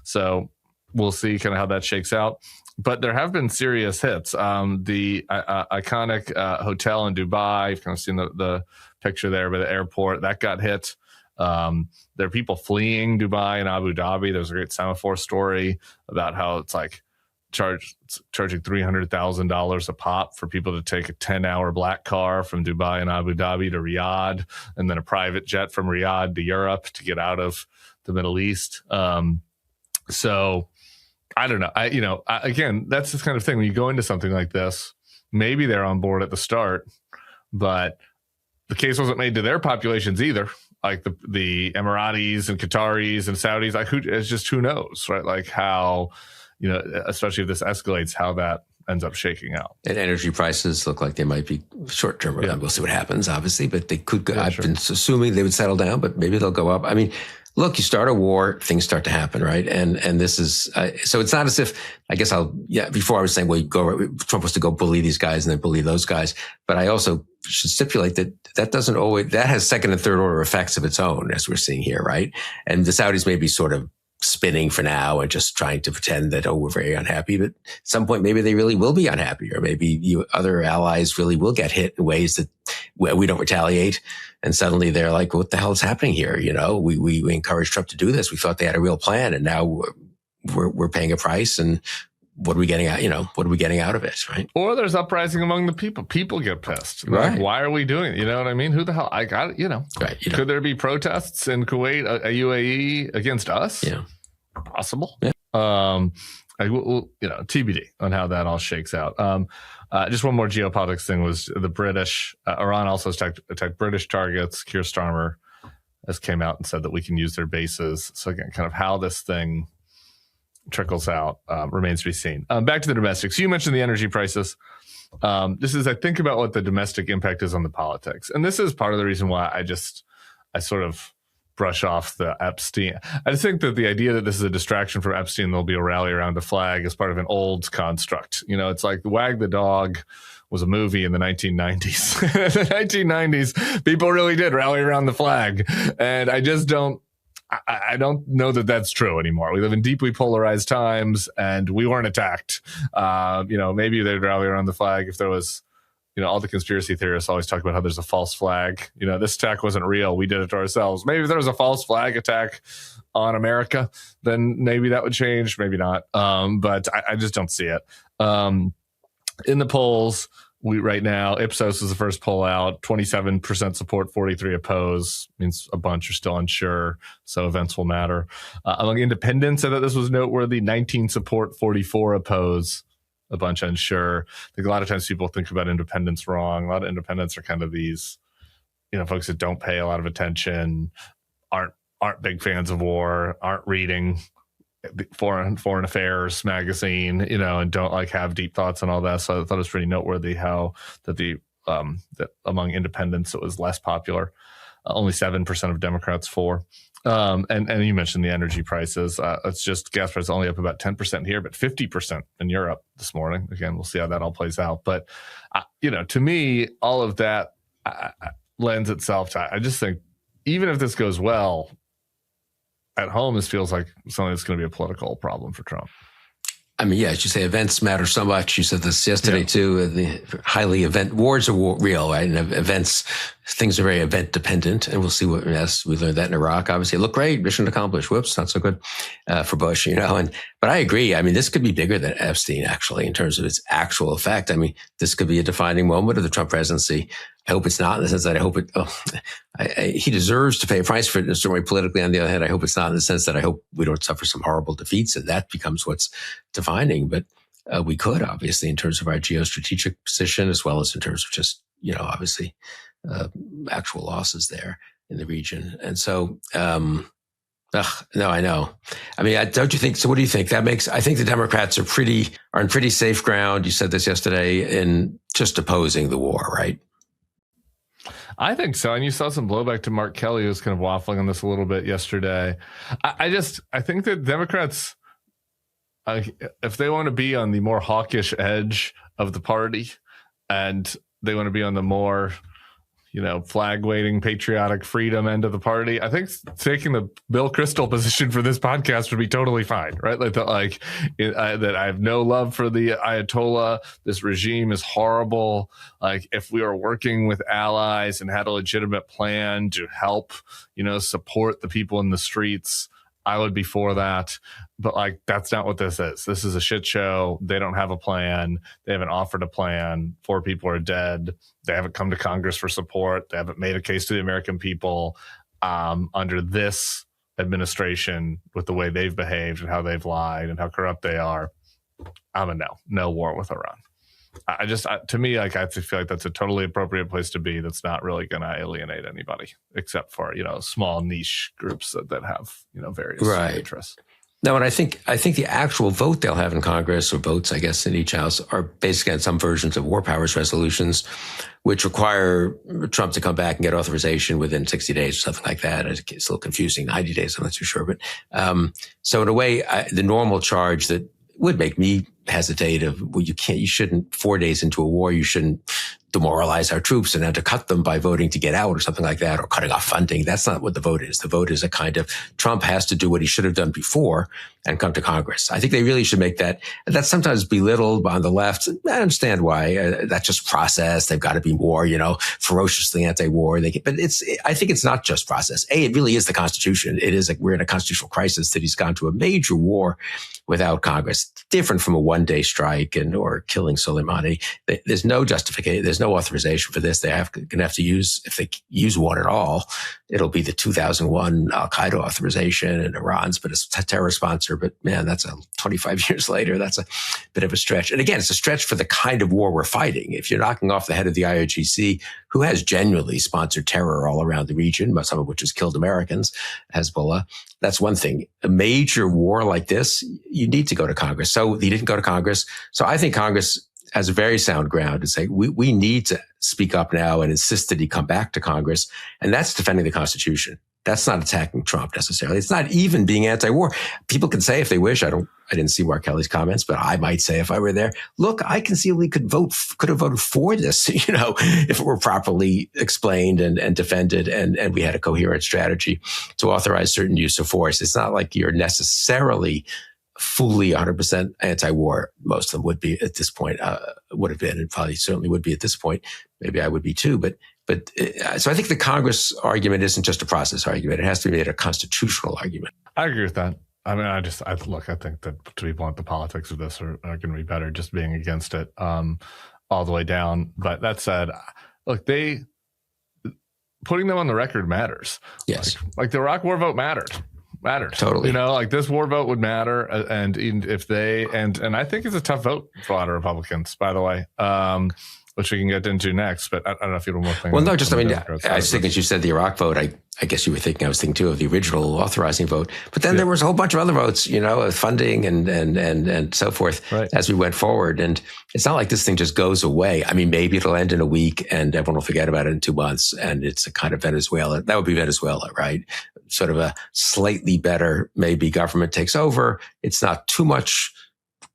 So we'll see kind of how that shakes out. But there have been serious hits. The iconic hotel in Dubai, you've kind of seen the picture there by the airport, that got hit. There are people fleeing Dubai and Abu Dhabi. There's a great Semaphore story about how it's like charging $300,000 a pop for people to take a 10-hour black car from Dubai and Abu Dhabi to Riyadh, and then a private jet from Riyadh to Europe to get out of the Middle East. So I don't know. Again, that's the kind of thing when you go into something like this, maybe they're on board at the start, but the case wasn't made to their populations either. Like the Emiratis and Qataris and Saudis, like who knows, right? Like how, especially if this escalates, how that ends up shaking out. And energy prices look like they might be short-term. Yeah. We'll see what happens, obviously, but they could go. Yeah, I've been assuming they would settle down, but maybe they'll go up. I mean, look, you start a war, things start to happen, right? And this is, so it's not as if, I guess before I was saying, well, Trump was to go bully these guys and then bully those guys. But I also should stipulate that doesn't always, that has second and third order effects of its own, as we're seeing here, right? And the Saudis may be sort of spinning for now and just trying to pretend that, we're very unhappy. But at some point, maybe they really will be unhappy, or maybe other allies really will get hit in ways that we don't retaliate. And suddenly they're like, what the hell is happening here? We encouraged Trump to do this. We thought they had a real plan, and now we're paying a price, and what are we getting out? What are we getting out of it, right? Or there's uprising among the people. People get pissed. Right. Like, why are we doing it? You know what I mean? Who the hell? I got it. Right. Could there be protests in Kuwait, a UAE against us? Yeah. Possible. Yeah. TBD on how that all shakes out. Just one more geopolitics thing was the British. Iran also attacked British targets. Keir Starmer has came out and said that we can use their bases. So again, kind of how this thing trickles out remains to be seen. Back to the domestics. You mentioned the energy prices. This is, I think about what the domestic impact is on the politics. And this is part of the reason why I sort of brush off the Epstein. I just think that the idea that this is a distraction from Epstein, there'll be a rally around the flag is part of an old construct. It's like Wag the Dog was a movie in the 1990s. In the 1990s, people really did rally around the flag. And I just don't know that that's true anymore. We live in deeply polarized times and we weren't attacked. Maybe they'd rally around the flag if there was, all the conspiracy theorists always talk about how there's a false flag. This attack wasn't real. We did it to ourselves. Maybe if there was a false flag attack on America, then maybe that would change. Maybe not. But I just don't see it. In the polls, right now, Ipsos is the first poll out. 27% support, 43 oppose. Means a bunch are still unsure. So events will matter. Among independents, I thought this was noteworthy. 19 support, 44 oppose. A bunch unsure. I think a lot of times people think about independents wrong. A lot of independents are kind of these, folks that don't pay a lot of attention, aren't big fans of war, aren't reading foreign affairs magazine, and don't have deep thoughts on all that. So I thought it was pretty noteworthy how that among independents it was less popular. Only 7% of Democrats for. And you mentioned the energy prices. It's just gas prices only up about 10% here, but 50% in Europe this morning. Again, we'll see how that all plays out. But, to me, all of that lends itself to, I just think, even if this goes well, at home, this feels like something that's going to be a political problem for Trump. I mean, as you say, events matter so much. You said this yesterday, too. Wars are real, right? And events, things are very event dependent. And we'll see we learned that in Iraq. Obviously, it looked great. Mission accomplished. Whoops, not so good for Bush, But I agree. I mean, this could be bigger than Epstein, actually, in terms of its actual effect. I mean, this could be a defining moment of the Trump presidency. I hope it's not, in the sense that I hope he deserves to pay a price for it in a story politically. On the other hand, I hope it's not in the sense that I hope we don't suffer some horrible defeats and that becomes what's defining. But we could, obviously, in terms of our geostrategic position, as well as in terms of just, obviously, actual losses there in the region. And so, no, I know. I mean, don't you think? So what do you think? I think the Democrats are on pretty safe ground. You said this yesterday in just opposing the war, right? I think so. And you saw some blowback to Mark Kelly, who was kind of waffling on this a little bit yesterday. I think that Democrats, if they want to be on the more hawkish edge of the party and they want to be on the more, flag waving, patriotic freedom end of the party, I think taking the Bill Kristol position for this podcast would be totally fine, right? That I have no love for the Ayatollah. This regime is horrible. Like, if we were working with allies and had a legitimate plan to help, support the people in the streets, I would be for that. But that's not what this is. This is a shit show. They don't have a plan. They haven't offered a plan. 4 people are dead. They haven't come to Congress for support. They haven't made a case to the American people under this administration with the way they've behaved and how they've lied and how corrupt they are. I'm a no war with Iran. To me, I feel like that's a totally appropriate place to be. That's not really going to alienate anybody except for, small niche groups that have, various interests. No, and I think the actual vote they'll have in Congress, or votes, I guess, in each house, are basically on some versions of war powers resolutions, which require Trump to come back and get authorization within 60 days or something like that. It's a little confusing, 90 days, I'm not too sure. But so in a way, the normal charge that would make me hesitate you shouldn't 4 days into a war, you shouldn't demoralize our troops and undercut them by voting to get out or something like that, or cutting off funding. That's not what the vote is. The vote is a kind of Trump has to do what he should have done before and come to Congress. I think they really should make that. That's sometimes belittled on the left. I understand why. That's just process. They've got to be more, ferociously anti-war. But I think it's not just process. It really is the Constitution. It is we're in a constitutional crisis that he's gone to a major war without Congress, different from a one-day strike or killing Soleimani. There's no justification. There's no authorization for this. They're going to have to use, if they use one at all, it'll be the 2001 Al-Qaeda authorization and Iran's, but it's a terror sponsor. But man, that's 25 years later. That's a bit of a stretch. And again, it's a stretch for the kind of war we're fighting. If you're knocking off the head of the IRGC, who has genuinely sponsored terror all around the region, some of which has killed Americans, Hezbollah, that's one thing. A major war like this, you need to go to Congress. So he didn't go to Congress. So I think Congress has a very sound ground to say, we need to speak up now and insist that he come back to Congress. And that's defending the Constitution. That's not attacking Trump necessarily. It's not even being anti-war. People can say if they wish, I didn't see Mark Kelly's comments, but I might say if I were there, look, I conceivably could have voted for this, if it were properly explained and defended and we had a coherent strategy to authorize certain use of force. It's not like you're necessarily fully 100% anti-war. Most of them would be at this point, would have been, and probably certainly would be at this point. Maybe I would be too, so I think the Congress argument isn't just a process argument. It has to be made a constitutional argument. I agree with that. I mean, I think that, to be blunt, the politics of this are going to be better just being against it all the way down. But that said, look, putting them on the record matters. Yes. Like the Iraq war vote mattered. Totally. This war vote would matter. And if they, and I think it's a tough vote for a lot of Republicans, by the way. Which we can get into next, but I don't know if you have more thing. Well, no, I was thinking, as you said, the Iraq vote, I guess you were thinking, I was thinking too of the original authorizing vote, but then there was a whole bunch of other votes, funding and so forth as we went forward. And it's not like this thing just goes away. I mean, maybe it'll end in a week and everyone will forget about it in 2 months. And it's a kind of Venezuela. That would be Venezuela, right? Sort of a slightly better, maybe government takes over. It's not too much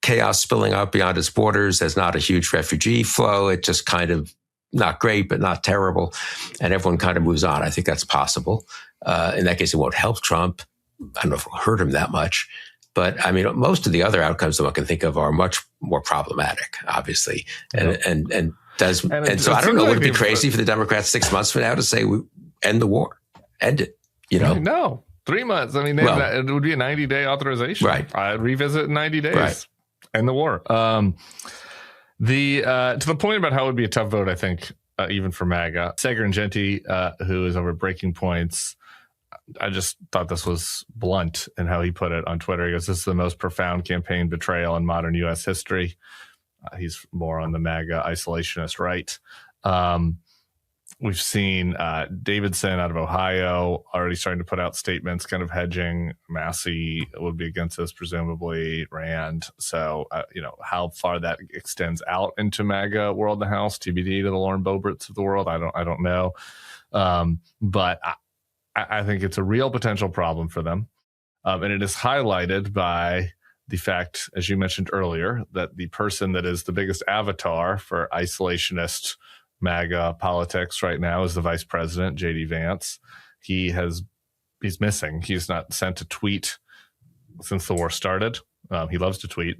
chaos spilling out beyond its borders. There's not a huge refugee flow. It's just kind of not great, but not terrible. And everyone kind of moves on. I think that's possible. In that case, it won't help Trump. I don't know if it'll hurt him that much. But I mean, most of the other outcomes that one can think of are much more problematic, obviously. So I don't know, would it be crazy for the Democrats 6 months from now to say, end the war, end it, No, 3 months. I mean, it would be a 90-day authorization. Right. I'd revisit in 90 days. Right. End the war. To the point about how it would be a tough vote, I think, even for MAGA. Sager and Genti, who is over at Breaking Points, I just thought this was blunt in how he put it on Twitter. He goes, "This is the most profound campaign betrayal in modern U.S. history." He's more on the MAGA isolationist right. We've seen Davidson out of Ohio already starting to put out statements kind of hedging. Massey would be against this, presumably. Rand. So, how far that extends out into MAGA world in the House, TBD to the Lauren Boeberts of the world. I don't know. But I think it's a real potential problem for them. And it is highlighted by the fact, as you mentioned earlier, that the person that is the biggest avatar for isolationist MAGA politics right now is the vice president, J.D. Vance. He's missing. He's not sent a tweet since the war started. He loves to tweet.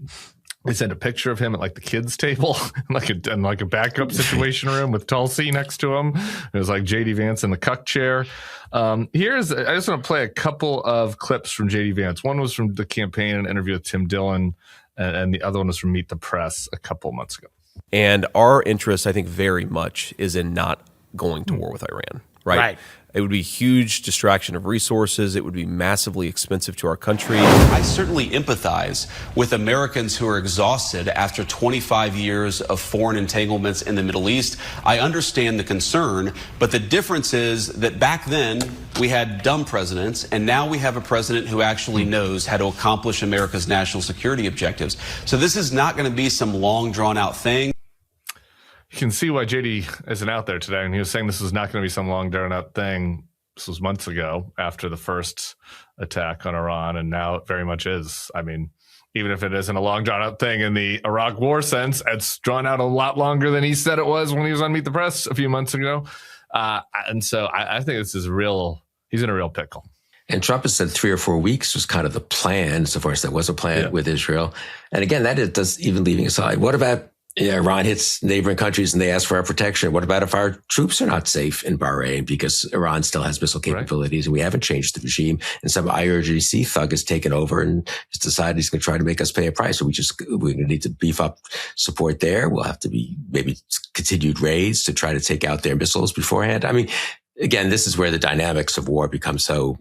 They sent a picture of him at like the kids' table, in like a backup situation room with Tulsi next to him. It was like J.D. Vance in the cuck chair. I just want to play a couple of clips from J.D. Vance. One was from the campaign, an interview with Tim Dillon, and the other one was from Meet the Press a couple months ago. And our interest, I think, very much is in not going to war with Iran, right? It would be a huge distraction of resources. It would be massively expensive to our country. I certainly empathize with Americans who are exhausted after 25 years of foreign entanglements in the Middle East. I understand the concern, but the difference is that back then we had dumb presidents, and now we have a president who actually knows how to accomplish America's national security objectives. So this is not going to be some long, drawn-out thing. You can see why JD isn't out there today. And he was saying this is not going to be some long drawn out thing. This was months ago after the first attack on Iran. And now it very much is. I mean, even if it isn't a long drawn out thing in the Iraq war sense, it's drawn out a lot longer than he said it was when he was on Meet the Press a few months ago. And so I think this is he's in a real pickle. And Trump has said 3 or 4 weeks was kind of the plan, so far as there was a plan with Israel. And again, that does, even leaving aside, what about Iran hits neighboring countries and they ask for our protection? What about if our troops are not safe in Bahrain because Iran still has missile capabilities and we haven't changed the regime, and some IRGC thug has taken over and has decided he's going to try to make us pay a price? So we're going to need to beef up support there. We'll have to be maybe continued raids to try to take out their missiles beforehand. I mean, again, this is where the dynamics of war become so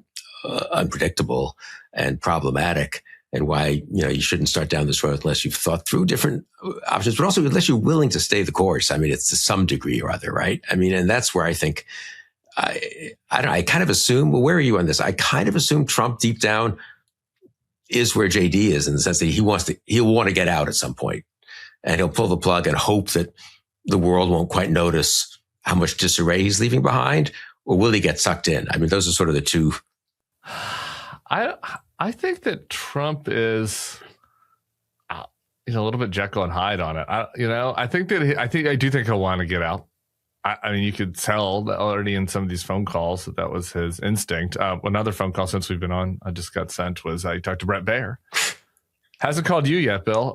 unpredictable and problematic, and why, you shouldn't start down this road unless you've thought through different options, but also unless you're willing to stay the course. I mean, it's to some degree or other, right? I mean, and that's where I think, I kind of assume, well, where are you on this? I kind of assume Trump deep down is where JD is, in the sense that he'll want to get out at some point, and he'll pull the plug and hope that the world won't quite notice how much disarray he's leaving behind, or will he get sucked in? I mean, those are sort of the two. I think that Trump is, a little bit Jekyll and Hyde on it. I do think he'll want to get out. I mean, you could tell that already in some of these phone calls that was his instinct. Another phone call since we've been on, I just got sent, was he talked to Brett Baer. Hasn't called you yet, Bill.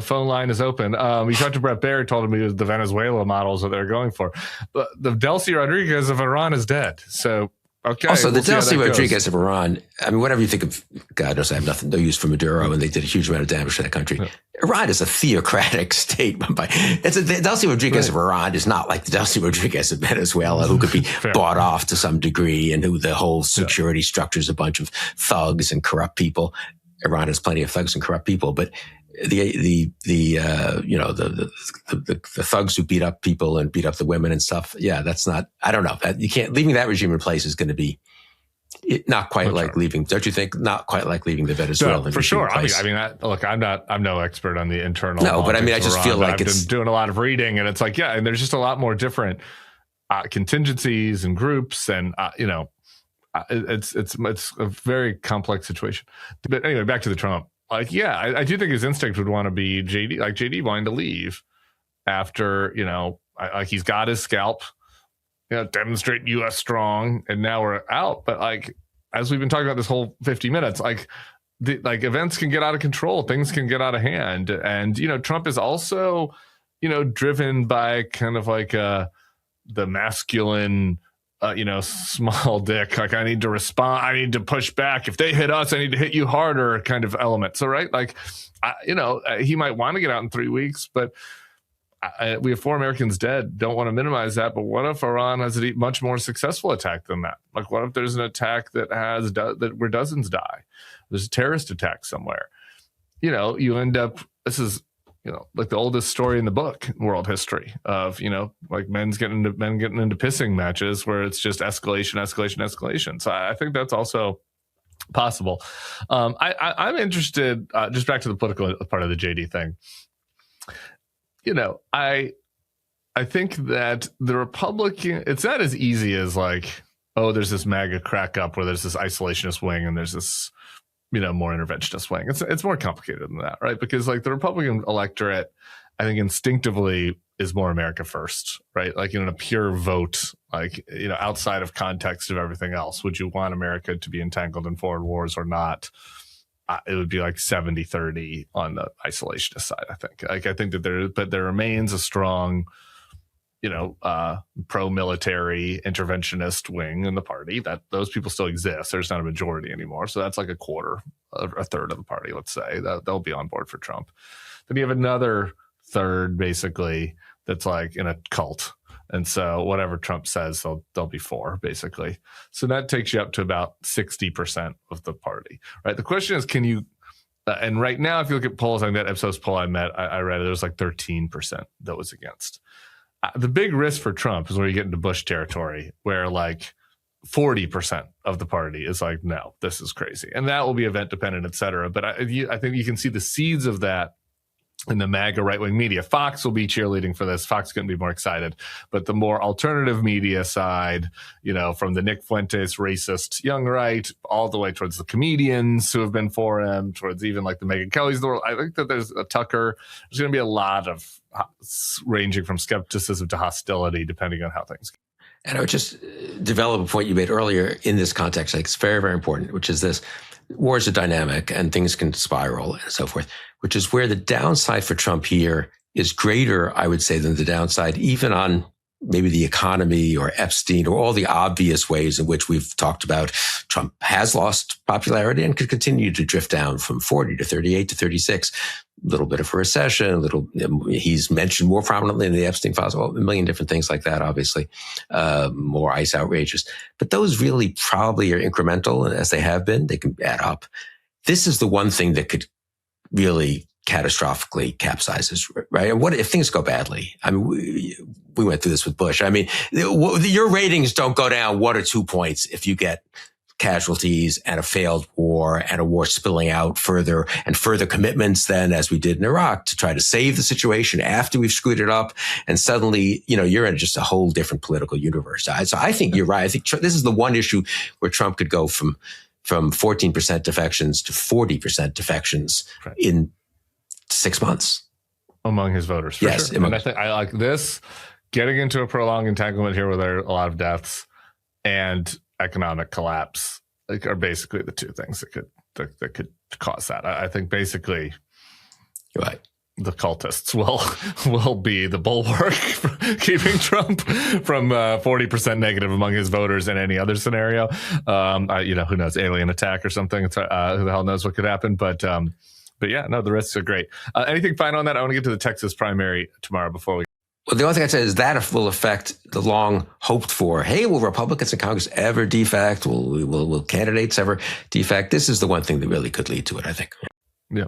Phone line is open. We talked to Brett Baer, told him he was the Venezuela models that they're going for. But the Delcy Rodriguez of Iran is dead. So, okay. Also, the Delcy Rodriguez of Iran, I mean, whatever you think of, God knows I have no use for Maduro, and they did a huge amount of damage to that country. Yeah. Iran is a theocratic state. The Delcy Rodriguez of Iran is not like the Delcy Rodriguez of Venezuela, who could be bought off to some degree, and who the whole security structure is a bunch of thugs and corrupt people. Iran has plenty of thugs and corrupt people, but the thugs who beat up people and beat up the women and stuff. Yeah, that's not, I don't know. You can't, leaving that regime in place is going to be not quite like leaving, don't you think? Not quite like leaving the Venezuelan regime. For sure. I mean, look, I'm no expert on the internal. No, but I mean, I just feel like I've been doing a lot of reading, and it's like, and there's just a lot more different contingencies and groups, and it's a very complex situation. But anyway, back to the Trump. Like, I do think his instinct would want to be JD wanting to leave after, he's got his scalp, demonstrate U.S. strong, and now we're out. But like, as we've been talking about this whole 50 minutes, events can get out of control, things can get out of hand. And, Trump is also, driven by kind of like the masculine, small dick, like I need to respond, I need to push back. If they hit us, I need to hit you harder kind of element. So, right, like, he might want to get out in 3 weeks, but we have 4 Americans dead. Don't want to minimize that. But what if Iran has a much more successful attack than that? Like, what if there's an attack that where dozens die? There's a terrorist attack somewhere. You end up, this is, like the oldest story in the book, world history, of, like men getting into pissing matches where it's just escalation. So I think that's also possible. I'm interested, just back to the political part of the JD thing. I think that the Republican, it's not as easy as like, oh, there's this MAGA crack up where there's this isolationist wing and there's this, more interventionist wing. It's more complicated than that, right? Because like the Republican electorate, I think instinctively is more America first, right? Like in a pure vote, like, outside of context of everything else, would you want America to be entangled in foreign wars or not? It would be like 70-30 on the isolationist side, I think. Like, I think that there remains a strong, pro-military interventionist wing in the party, that those people still exist. There's not a majority anymore. So that's like a quarter, a third of the party, let's say, that they'll be on board for Trump. Then you have another third, basically, that's like in a cult. And so whatever Trump says, they'll be for, basically. So that takes you up to about 60% of the party, right? The question is, can you, and right now, if you look at polls, like that Ipsos poll I read, there was like 13% that was against. The big risk for Trump is where you get into Bush territory, where like 40% of the party is like, no, this is crazy. And that will be event dependent, et cetera. But I think you can see the seeds of that in the MAGA right-wing media. Fox will be cheerleading for this. Fox couldn't be more excited. But the more alternative media side, from the Nick Fuentes racist young right all the way towards the comedians who have been for him, towards even like the Megyn Kellys of the world, I think that there's a Tucker. There's going to be a lot of ranging from skepticism to hostility depending on how things go. And I would just develop a point you made earlier in this context. I think it's very, very important, which is this. Wars are dynamic and things can spiral and so forth, which is where the downside for Trump here is greater, I would say, than the downside, even on maybe the economy or Epstein or all the obvious ways in which we've talked about. Trump has lost popularity and could continue to drift down from 40 to 38 to 36. A little bit of a recession, he's mentioned more prominently in the Epstein files, a million different things like that, obviously, more ICE outrages. But those really probably are incremental, and as they have been, they can add up. This is the one thing that could really catastrophically capsizes, right? And what if things go badly? I mean, we went through this with Bush. I mean, your ratings don't go down 1 or 2 points if you get casualties and a failed war and a war spilling out further and further commitments than as we did in Iraq to try to save the situation after we've screwed it up. And suddenly, you're in just a whole different political universe. So I think you're right. I think this is the one issue where Trump could go from 14% defections to 40% defections in 6 months. Among his voters, for yes, sure. And I think I like this, getting into a prolonged entanglement here where there are a lot of deaths and economic collapse are basically the two things that could cause that. I think basically right. The cultists will be the bulwark for keeping Trump from 40% negative among his voters in any other scenario. Who knows, alien attack or something. Who the hell knows what could happen? But yeah, no, the risks are great. Anything final on that? I want to get to the Texas primary tomorrow before we. Well, the only thing I'd say is that will affect the long hoped for, hey, will Republicans in Congress ever defect? Will candidates ever defect? This is the one thing that really could lead to it, I think. Yeah,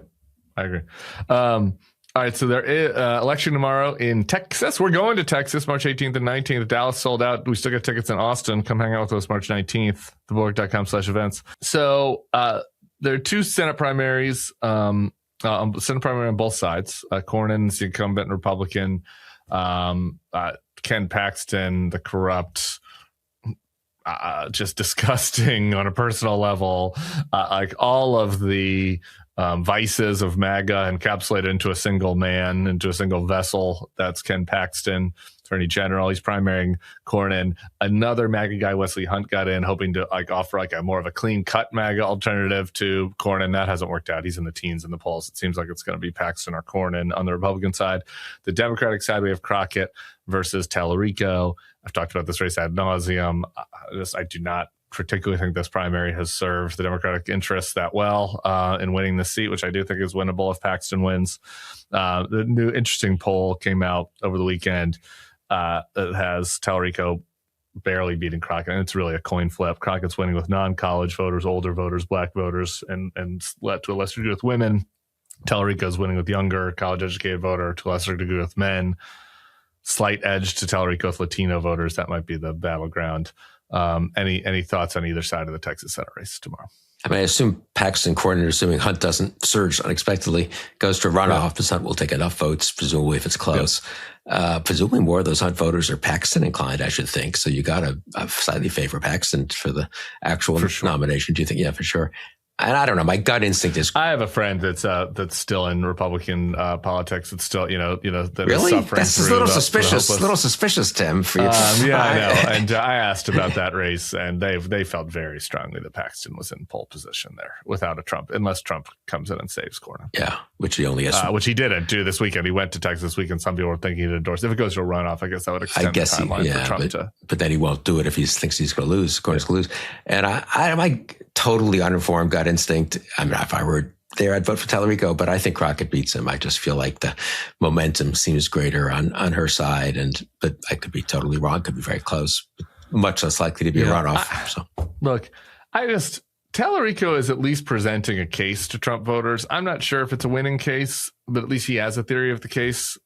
I agree. All right, so there is election tomorrow in Texas. We're going to Texas, March 18th and 19th. Dallas sold out. We still got tickets in Austin. Come hang out with us March 19th, thebulwark.com/events. So there are two Senate primaries, Senate primary on both sides. Cornyn's the incumbent Republican. Ken Paxton, the corrupt, just disgusting on a personal level, like all of the vices of MAGA encapsulated into a single man, into a single vessel. That's Ken Paxton, Attorney General. He's primarying Cornyn. Another MAGA guy, Wesley Hunt, got in hoping to offer a more of a clean cut MAGA alternative to Cornyn. That hasn't worked out. He's in the teens in the polls. It seems like it's going to be Paxton or Cornyn on the Republican side. The Democratic side, we have Crockett versus Tallarico. I've talked about this race ad nauseum. I do not particularly think this primary has served the Democratic interests that well in winning the seat, which I do think is winnable if Paxton wins. The new interesting poll came out over the weekend that has Tallarico barely beating Crockett, and it's really a coin flip. Crockett's winning with non-college voters, older voters, black voters, and to a lesser degree with women. Tallarico's winning with younger, college-educated voter, to a lesser degree with men. Slight edge to Tallarico with Latino voters. That might be the battleground. Any thoughts on either side of the Texas Senate race tomorrow? I mean, I assume Paxton, Cornyn, assuming Hunt doesn't surge unexpectedly, goes to a runoff, but Hunt will take enough votes, presumably if it's close. Yep. Presumably more of those Hunt voters are Paxton inclined, I should think. So you got to slightly favor Paxton for the actual nomination. Do you think? Yeah, for sure. And I don't know. My gut instinct is. I have a friend that's still in Republican politics. It's still that really is suffering. That's a little suspicious. Little suspicious, Tim. For you. Yeah, I know. And I asked about that race, and they felt very strongly that Paxton was in pole position there without a Trump, unless Trump comes in and saves Cornyn. Yeah, which he only has. Which he didn't do this weekend. He went to Texas this weekend. Some people were thinking he'd endorse. If it goes to a runoff, I guess that would extend the timeline for Trump but then he won't do it if he thinks he's going to lose. Cornyn's going to lose. And I totally uninformed gut instinct. I mean, if I were there, I'd vote for Tallarico, but I think Crockett beats him. I just feel like the momentum seems greater on her side, but I could be totally wrong. Could be very close, but much less likely to be a runoff. Look, Tallarico is at least presenting a case to Trump voters. I'm not sure if it's a winning case, but at least he has a theory of the case.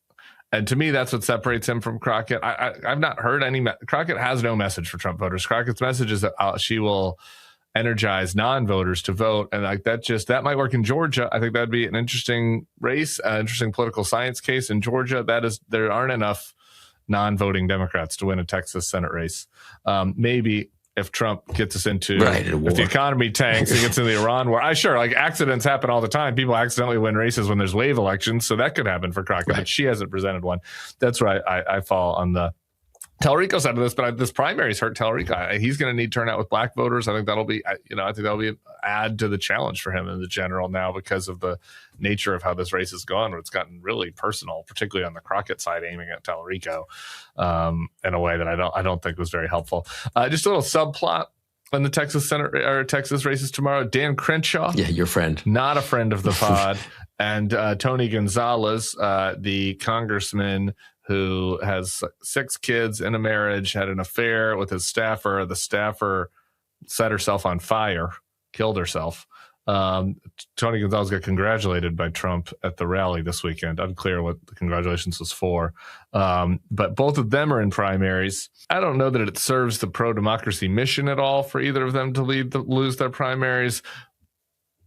And to me, that's what separates him from Crockett. I've not heard any. Crockett has no message for Trump voters. Crockett's message is that she will energize non-voters to vote. And like that might work in Georgia. I think that'd be an interesting race, interesting political science case in Georgia. There aren't enough non-voting Democrats to win a Texas Senate race. Maybe if Trump gets us into, if the economy tanks and gets into the Iran war, like accidents happen all the time. People accidentally win races when there's wave elections. So that could happen for Crockett, but she hasn't presented one. That's where I fall on the Tallarico side of this, but this primary's hurt Tallarico. He's going to need turnout with black voters. I think that'll be an add to the challenge for him in the general now because of the nature of how this race has gone, where it's gotten really personal, particularly on the Crockett side, aiming at Tallarico in a way that I don't think was very helpful. Just a little subplot in the Texas Senate or Texas races tomorrow. Dan Crenshaw, your friend, not a friend of the pod, and Tony Gonzalez, the congressman who has 6 kids in a marriage, had an affair with his staffer. The staffer set herself on fire, killed herself. Tony Gonzalez got congratulated by Trump at the rally this weekend. Unclear what the congratulations was for. But both of them are in primaries. I don't know that it serves the pro-democracy mission at all for either of them to lose their primaries.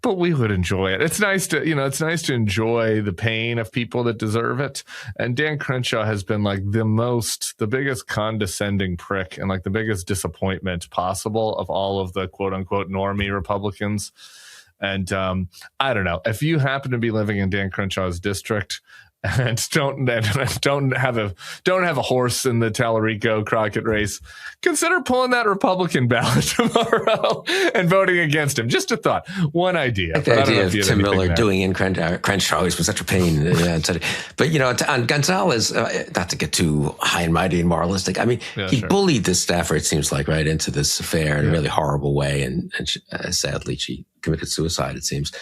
But we would enjoy it. It's nice to enjoy the pain of people that deserve it. And Dan Crenshaw has been like the biggest condescending prick and like the biggest disappointment possible of all of the quote unquote normie Republicans. And I don't know, if you happen to be living in Dan Crenshaw's district and don't have a horse in the Tallarico Crockett race, consider pulling that Republican ballot tomorrow and voting against him. Just a thought, one idea. Like the idea of Tim Miller doing in Crenshaw always was such a pain. But on Gonzalez, not to get too high and mighty and moralistic, I mean, he bullied this staffer, it seems like, right into this affair in a really horrible way, and sadly she committed suicide, it seems.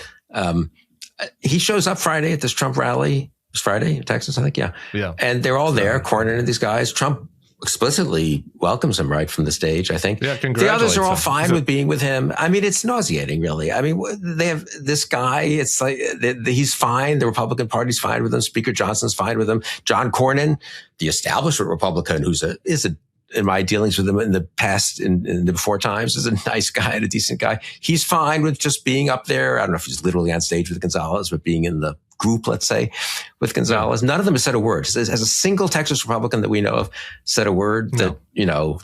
He shows up Friday at this Trump rally. It's Friday in Texas, I think. Yeah. And they're all there, cornering these guys. Trump explicitly welcomes him right from the stage, I think. Yeah, the others are all fine with being with him. I mean, it's nauseating, really. I mean, they have this guy. It's like he's fine. The Republican Party's fine with him. Speaker Johnson's fine with him. John Cornyn, the establishment Republican, in my dealings with him in the past, in the before times, is a nice guy and a decent guy. He's fine with just being up there. I don't know if he's literally on stage with Gonzalez, but being in the group, let's say, with Gonzalez. None of them has said a word. Has a single Texas Republican that we know of said a word that,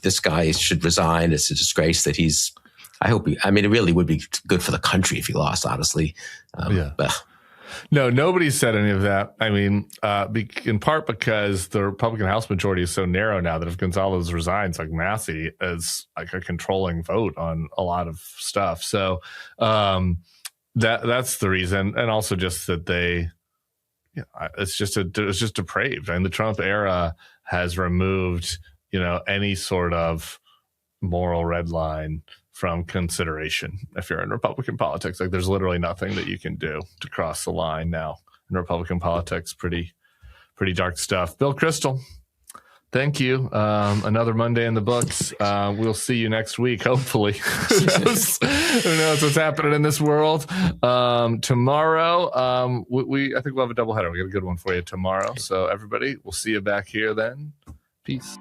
this guy should resign. It's a disgrace that it really would be good for the country if he lost, honestly. No, nobody said any of that. I mean, in part because the Republican House majority is so narrow now that if Gonzalez resigns, like Massey is like a controlling vote on a lot of stuff. So that's the reason, and also just that it's just depraved. And the Trump era has removed any sort of moral red line from consideration if you're in Republican politics. Like there's literally nothing that you can do to cross the line now in Republican politics. Pretty dark stuff. Bill Kristol, thank you. Another Monday in the books. We'll see you next week, hopefully. Who knows what's happening in this world? Tomorrow, I think we'll have a doubleheader. We got a good one for you tomorrow. So everybody, we'll see you back here then. Peace.